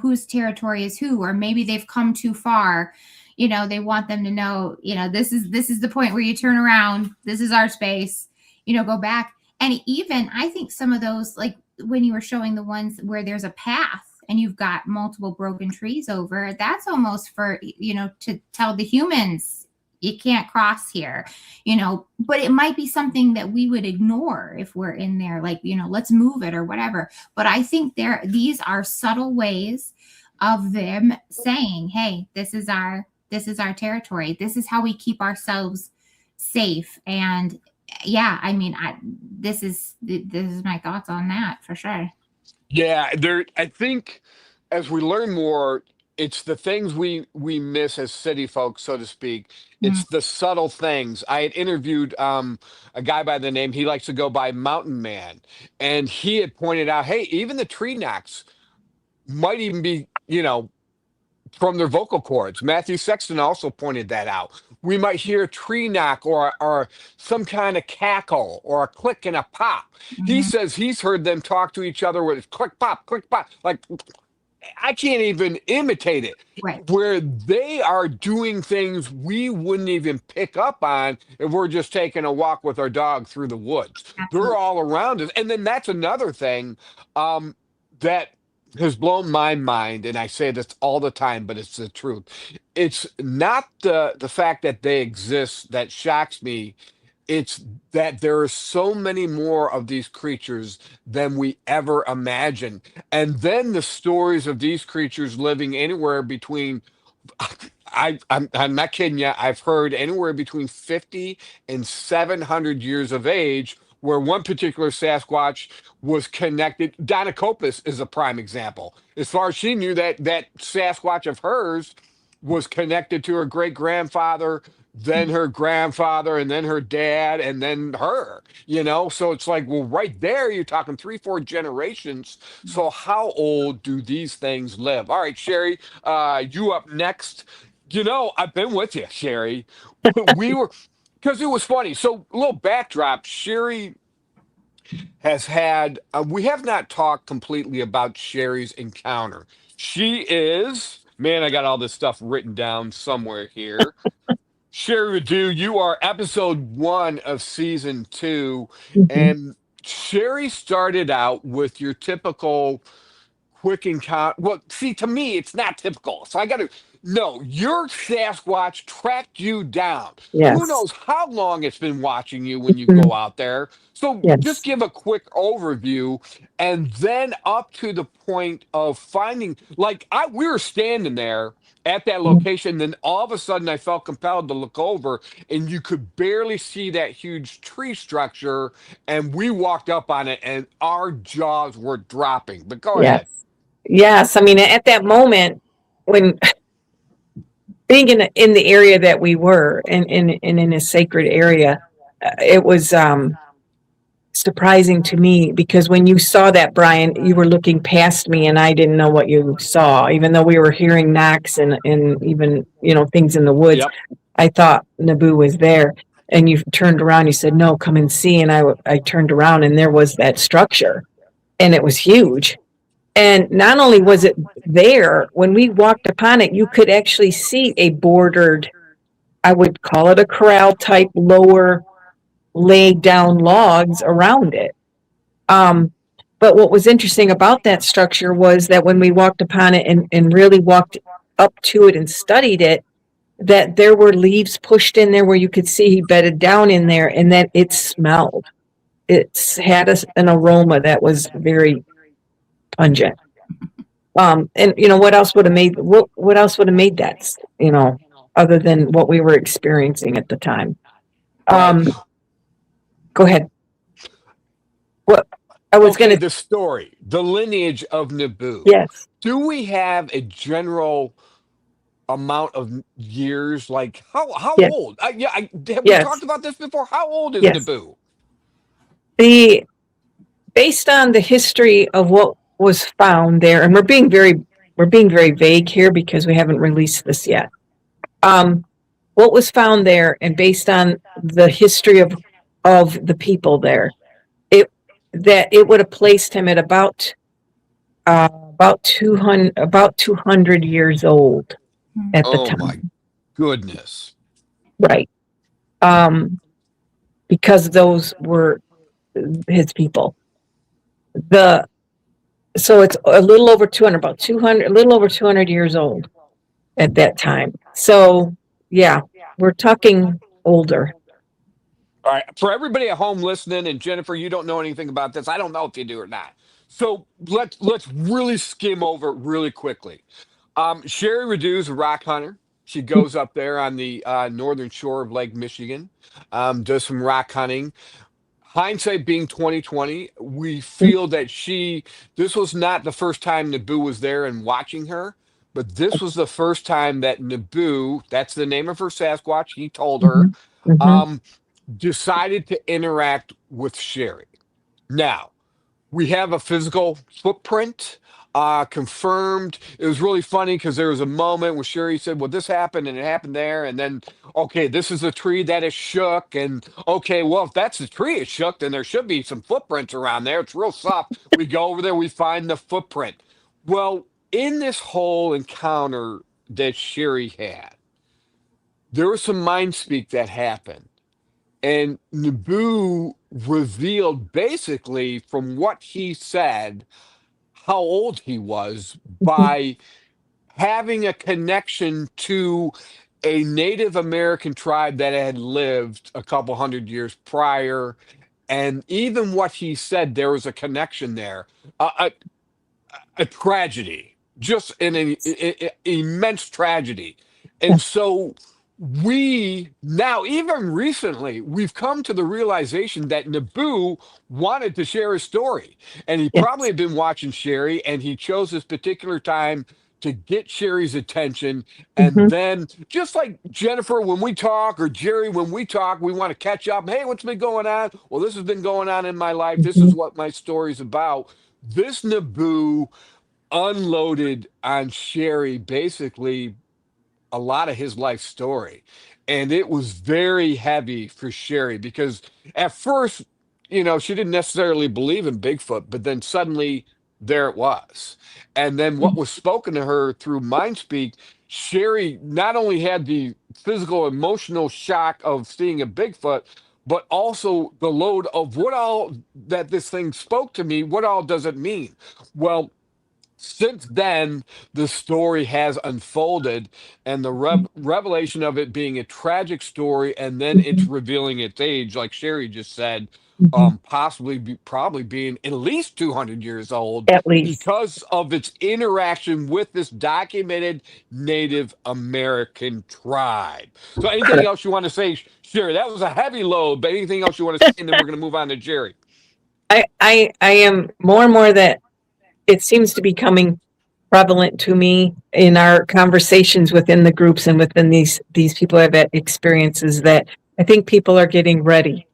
whose territory is who, or maybe they've come too far. They want them to know, this is the point where you turn around. This is our space, go back. And even I think some of those, like when you were showing the ones where there's a path and you've got multiple broken trees over, that's almost for, to tell the humans, you can't cross here, but it might be something that we would ignore if we're in there, like, let's move it or whatever. But I think these are subtle ways of them saying, hey, this is our territory. This is how we keep ourselves safe. And yeah, I mean, this is my thoughts on that for sure. Yeah, I think as we learn more, it's the things we miss as city folks, so to speak. It's the subtle things. I had interviewed a guy by the name, he likes to go by Mountain Man, and he had pointed out, hey, even the tree knocks might even be, from their vocal cords. Matthew Sexton also pointed that out. We might hear a tree knock or some kind of cackle or a click and a pop. He says he's heard them talk to each other with click, pop, like I can't even imitate it. Right. Where they are doing things we wouldn't even pick up on if we're just taking a walk with our dog through the woods. Absolutely. They're all around us. And then that's another thing that has blown my mind, and I say this all the time, but it's the truth. It's not the fact that they exist that shocks me. It's that there are so many more of these creatures than we ever imagined. And then the stories of these creatures living anywhere between, I'm not kidding you, I've heard anywhere between 50 and 700 years of age, where one particular Sasquatch was connected. Donna Copus is a prime example. As far as she knew, that Sasquatch of hers was connected to her great-grandfather, then her grandfather, and then her dad, and then her, So it's like, well, right there, you're talking 3-4 generations. So how old do these things live? All right, Sherry, you up next. I've been with you, Sherry. We were, because it was funny. So a little backdrop, Sherry has had, we have not talked completely about Sherry's encounter. She is, man, I got all this stuff written down somewhere here. Sherry Radu, you are episode 1 of season 2, and Sherry started out with your typical quick encounter. Well, see, to me, it's not typical. So your Sasquatch tracked you down. Yes. Who knows how long it's been watching you when you go out there. So just give a quick overview, and then up to the point of finding, we were standing there at that location, then all of a sudden I felt compelled to look over, and you could barely see that huge tree structure, and we walked up on it, and our jaws were dropping. But go ahead. Yes, I mean, at that moment, when being in the area that we were, and in a sacred area, it was surprising to me, because when you saw that, Bryan, you were looking past me and I didn't know what you saw, even though we were hearing knocks and even, things in the woods. Yep. I thought Naboo was there. And you turned around, you said, no, come and see. And I turned around and there was that structure and it was huge. And not only was it there, when we walked upon it, you could actually see a bordered, I would call it a corral type, lower laid down logs around it. But what was interesting about that structure was that when we walked upon it and really walked up to it and studied it, that there were leaves pushed in there where you could see he bedded down in there, and that it smelled. It had an aroma that was very pungent. And what else would have made what else would have made that, other than what we were experiencing at the time? Go ahead. What I was going to. The story, the lineage of Naboo. Yes. Do we have a general amount of years? Like how Yes. old? Have we Yes. talked about this before? How old is Yes. Naboo? Based on the history of what was found there, and we're being very vague here because we haven't released this yet. What was found there, and based on the history of the people there, it would have placed him at about 200 years old at the time. Oh my goodness! Right, because those were his people. So it's a little over 200, a little over 200 years old at that time. So yeah, we're talking older. All right, for everybody at home listening, and Jennifer, you don't know anything about this. I don't know if you do or not. So let's really skim over it really quickly. Sherry Redue's a rock hunter. She goes up there on the northern shore of Lake Michigan, does some rock hunting. Hindsight being 2020, we feel that this was not the first time Naboo was there and watching her, but this was the first time that Naboo, that's the name of her Sasquatch, he told her, decided to interact with Sherry. Now, we have a physical footprint confirmed. It was really funny because there was a moment where Sherry said, well, this happened and it happened there. And then, okay, this is a tree that is shook. And okay, well, if that's the tree is shook, then there should be some footprints around there. It's real soft. We go over there, we find the footprint. Well, in this whole encounter that Sherry had, there was some mind speak that happened. And Naboo revealed basically from what he said how old he was by having a connection to a Native American tribe that had lived a couple hundred years prior. And even what he said, there was a connection there, a tragedy, just an immense tragedy. And so we now, even recently, we've come to the realization that Naboo wanted to share his story. And he probably had been watching Sherry, and he chose this particular time to get Sherry's attention. And then, just like Jennifer, when we talk, or Jerry, when we talk, we want to catch up. Hey, what's been going on? Well, this has been going on in my life. This is what my story's about. This Naboo unloaded on Sherry basically a lot of his life story. And it was very heavy for Sherry because at first, she didn't necessarily believe in Bigfoot, but then suddenly there it was. And then what was spoken to her through mind speak, Sherry not only had the physical, emotional shock of seeing a Bigfoot, but also the load of what all that this thing spoke to me, what all does it mean? Well, since then, the story has unfolded, and the revelation of it being a tragic story, and then it's revealing its age, like Sherry just said, probably being at least 200 years old, at least, because of its interaction with this documented Native American tribe. So, anything else you want to say, Sherry? That was a heavy load, but anything else you want to say, and then we're going to move on to Jerry. I am more and more that it seems to be coming prevalent to me in our conversations within the groups and within these people have had experiences, that I think people are getting ready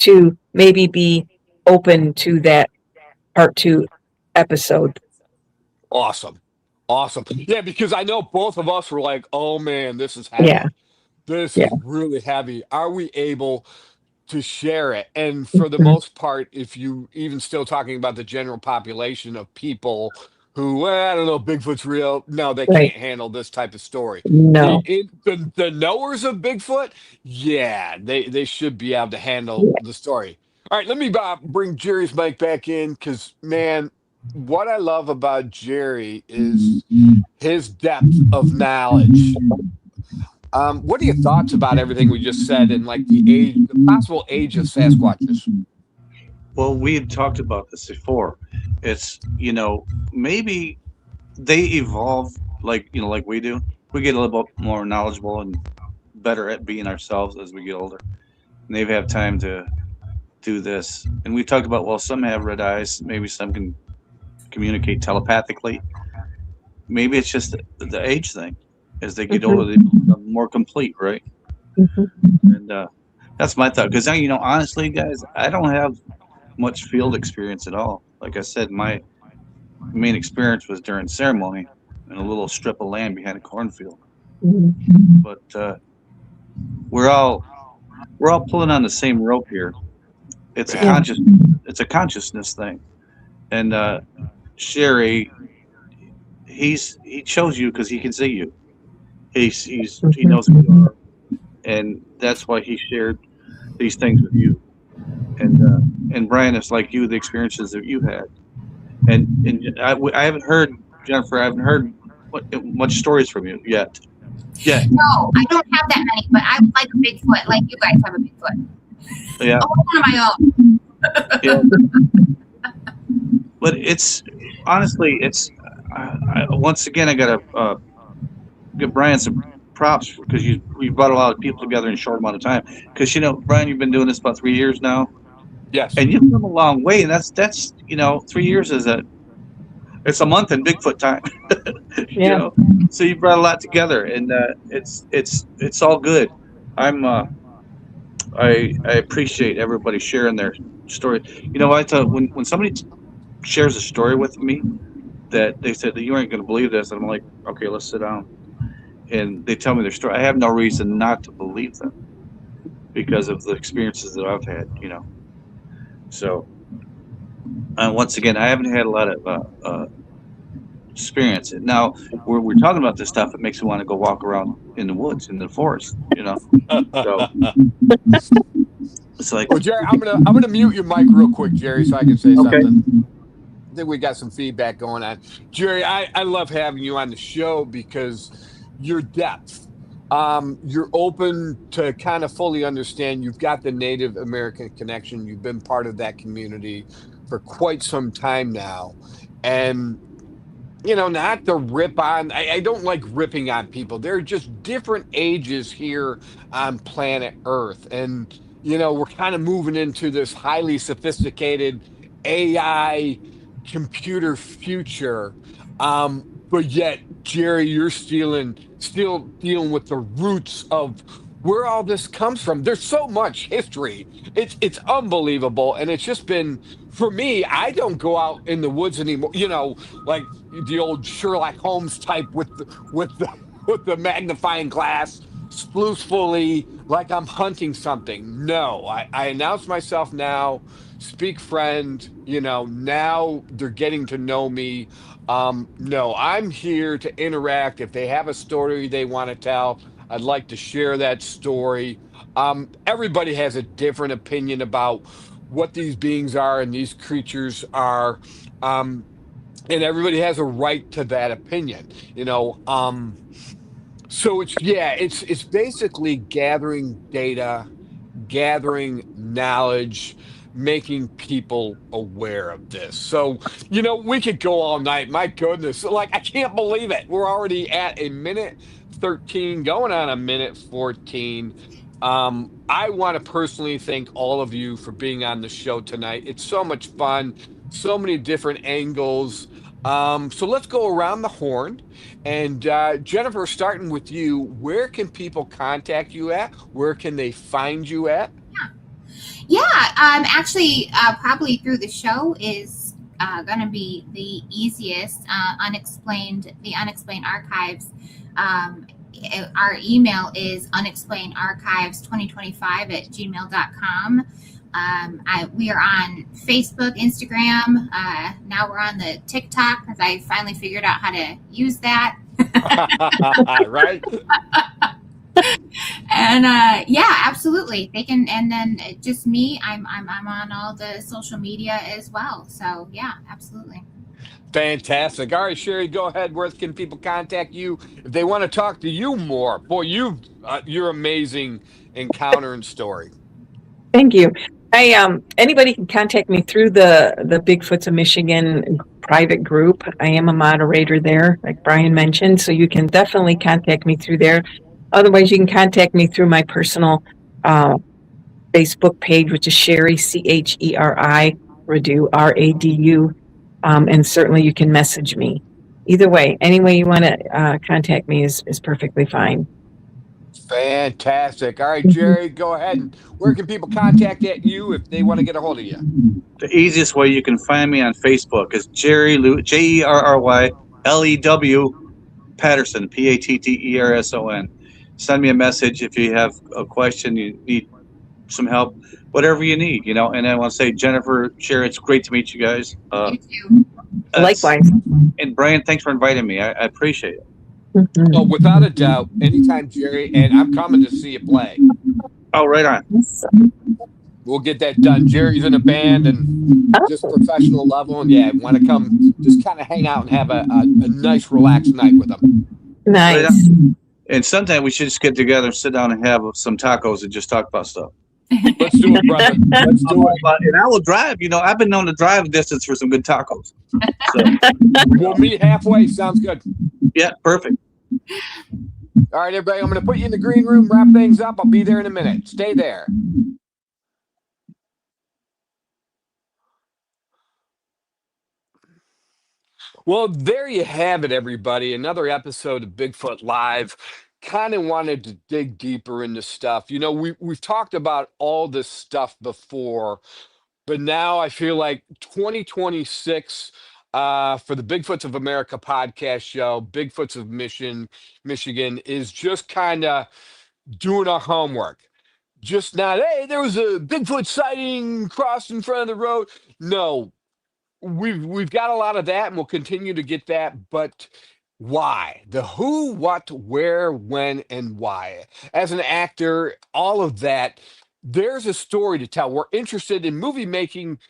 to maybe be open to that part 2 episode. Awesome. Yeah, because I know both of us were like, oh man, this is heavy. Yeah. This Yeah. is really heavy. Are we able to share it? And for the most part, if you even still talking about the general population of people who, well, I don't know, Bigfoot's real. No, they Right. can't handle this type of story. No. The knowers of Bigfoot, yeah, they should be able to handle Yeah. the story. All right, let me bring Jerry's mic back in because, man, what I love about Jerry is his depth of knowledge. What are your thoughts about everything we just said and like the possible age of Sasquatches? Well, we had talked about this before. It's, maybe they evolve like we do. We get a little bit more knowledgeable and better at being ourselves as we get older. And they have time to do this. And we talked about, well, some have red eyes, maybe some can communicate telepathically. Maybe it's just the age thing. As they get older, they become more complete, right? And that's my thought. Because honestly, guys, I don't have much field experience at all. Like I said, my main experience was during ceremony in a little strip of land behind a cornfield. But we're all pulling on the same rope here. It's a consciousness thing. And Sherry, he chose you because he can see you. He knows who you are, and that's why he shared these things with you. And Brian, it's like you, the experiences that you had. And I haven't heard, Jennifer. I haven't heard much stories from you yet. Yeah. No, I don't have that many, but I would like a Bigfoot, like you guys have a Bigfoot. Yeah. I want one of my own. Yeah. But it's honestly, once again, I gotta give Brian some props because you brought a lot of people together in a short amount of time. Because Brian, you've been doing this about 3 years now. Yes. And you've come a long way, and that's 3 years it's a month in Bigfoot time. Yeah. So you brought a lot together, and it's all good. I appreciate everybody sharing their story. I thought when somebody shares a story with me that they said that you aren't going to believe this, and I'm like, okay, let's sit down, and they tell me their story. I have no reason not to believe them because of the experiences that I've had. So once again, I haven't had a lot of experience. Now, we're talking about this stuff. It makes me want to go walk around in the woods, in the forest. So it's like, Well, Jerry, I'm gonna mute your mic real quick, Jerry, so I can say something. I think we got some feedback going on. Jerry, I love having you on the show because your depth. You're open to kind of fully understand. You've got the Native American connection. You've been part of that community for quite some time now. And, not to rip on, I don't like ripping on people. They're just different ages here on planet Earth. And, we're kind of moving into this highly sophisticated AI computer future. But yet, Jerry, you're still dealing with the roots of where all this comes from. There's so much history. It's unbelievable. And it's just been, for me, I don't go out in the woods anymore, like the old Sherlock Holmes type with the magnifying glass, sploofully, like I'm hunting something. No, I announce myself now, speak friend, now they're getting to know me. No, I'm here to interact. If they have a story they want to tell, I'd like to share that story. Everybody has a different opinion about what these beings are and these creatures are. And everybody has a right to that opinion, so it's basically gathering data, gathering knowledge, making people aware of this. So, we could go all night. My goodness. Like, I can't believe it. We're already at a minute 13, going on a minute 14. I want to personally thank all of you for being on the show tonight. It's so much fun, so many different angles. So let's go around the horn. And Jennifer, starting with you, where can people contact you at? Where can they find you at? Yeah, actually, probably through the show is going to be the easiest. The Unexplained Archives our email is unexplainedarchives2025@gmail.com. We are on Facebook, Instagram. Now we're on the TikTok because I finally figured out how to use that. Right? And yeah, absolutely. They can, and then just me. I'm on all the social media as well. So yeah, absolutely. Fantastic. All right, Sherry, go ahead. Where can people contact you if they want to talk to you more? Boy, your amazing encounter and story. Thank you. Anybody can contact me through the Bigfoots of Michigan private group. I am a moderator there, like Bryan mentioned, so you can definitely contact me through there. Otherwise, you can contact me through my personal Facebook page, which is Sherry, Cheri, Radu, Radu. And certainly you can message me. Either way, any way you want to contact me is perfectly fine. Fantastic. All right, Jerry, go ahead. And where can people contact you if they want to get a hold of you? The easiest way you can find me on Facebook is Jerrylew, JERRYLEW Patterson, PATTERSON. Send me a message if you have a question, you need some help, whatever you need, And I want to say, Jennifer, Sherry, it's great to meet you guys. You too. Likewise. And Bryan, thanks for inviting me. I appreciate it. Mm-hmm. Oh, without a doubt, anytime, Jerry, and I'm coming to see you play. Oh, right on. We'll get that done. Jerry's in a band and just professional level, and yeah, want to come just kind of hang out and have a nice, relaxed night with them. Nice. Right, and sometime we should just get together and sit down and have some tacos and just talk about stuff. Let's do it, brother. Let's do it. And I will drive. I've been known to drive a distance for some good tacos. So. We'll meet halfway. Sounds good. Yeah, perfect. All right, everybody. I'm going to put you in the green room, wrap things up. I'll be there in a minute. Stay there. Well, there you have it, everybody. Another episode of Bigfoot Live. Kind of wanted to dig deeper into stuff. We've talked about all this stuff before, but now I feel like 2026 for the Bigfoots of America podcast show, Bigfoots of Michigan is just kind of doing our homework. Just not, hey, there was a Bigfoot sighting crossed in front of the road. No, we've got a lot of that, and we'll continue to get that. But why? The who, what, where, when, and why. As an actor, all of that. There's a story to tell. We're interested in movie making.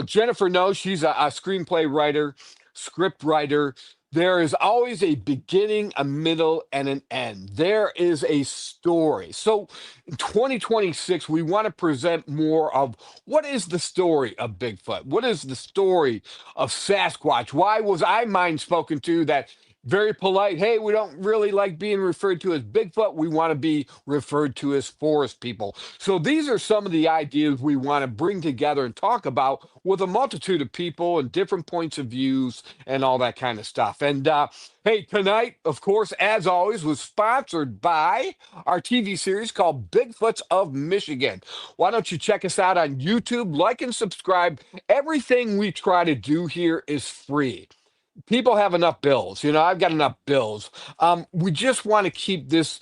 Jennifer knows she's a screenplay writer, script writer. There is always a beginning, a middle, and an end. There is a story. So in 2026, we want to present more of what is the story of Bigfoot? What is the story of Sasquatch? Why was I mind spoken to that? Very polite. Hey, we don't really like being referred to as Bigfoot. We want to be referred to as forest people. So these are some of the ideas we want to bring together and talk about with a multitude of people and different points of views and all that kind of stuff. And hey, tonight, of course, as always, was sponsored by our TV series called Bigfoots of Michigan. Why don't you check us out on YouTube, like and subscribe. Everything we try to do here is free. People have enough bills. I've got enough bills. We just want to keep this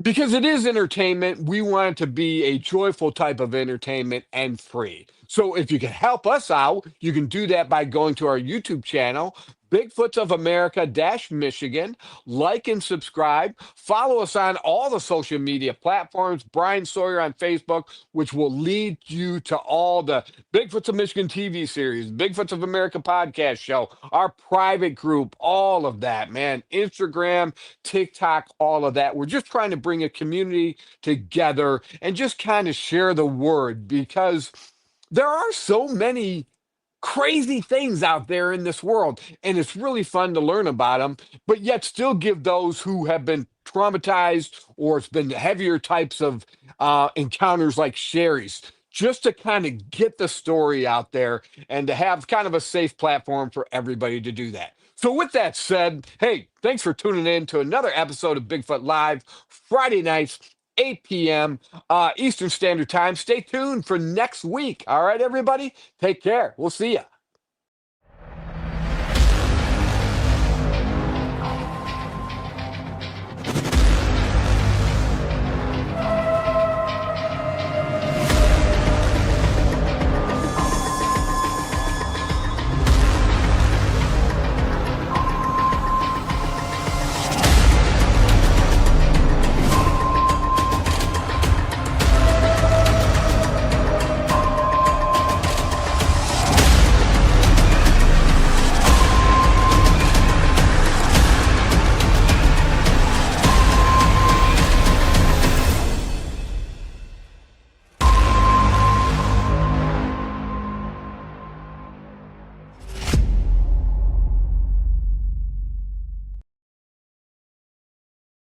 because it is entertainment. We want it to be a joyful type of entertainment and free. So if you can help us out, you can do that by going to our YouTube channel, Bigfoots of America Michigan. Like and subscribe. Follow us on all the social media platforms. Bryan Sawyer on Facebook, which will lead you to all the Bigfoots of Michigan TV series, Bigfoots of America podcast show, our private group, all of that, man. Instagram, TikTok, all of that. We're just trying to bring a community together and just kind of share the word because there are so many crazy things out there in this world, and it's really fun to learn about them, but yet still give those who have been traumatized or it's been heavier types of encounters like Sherry's, just to kind of get the story out there and to have kind of a safe platform for everybody to do that. So with that said, hey, thanks for tuning in to another episode of Bigfoot Live, Friday nights, 8 p.m. Eastern Standard Time. Stay tuned for next week. All right, everybody? Take care. We'll see you.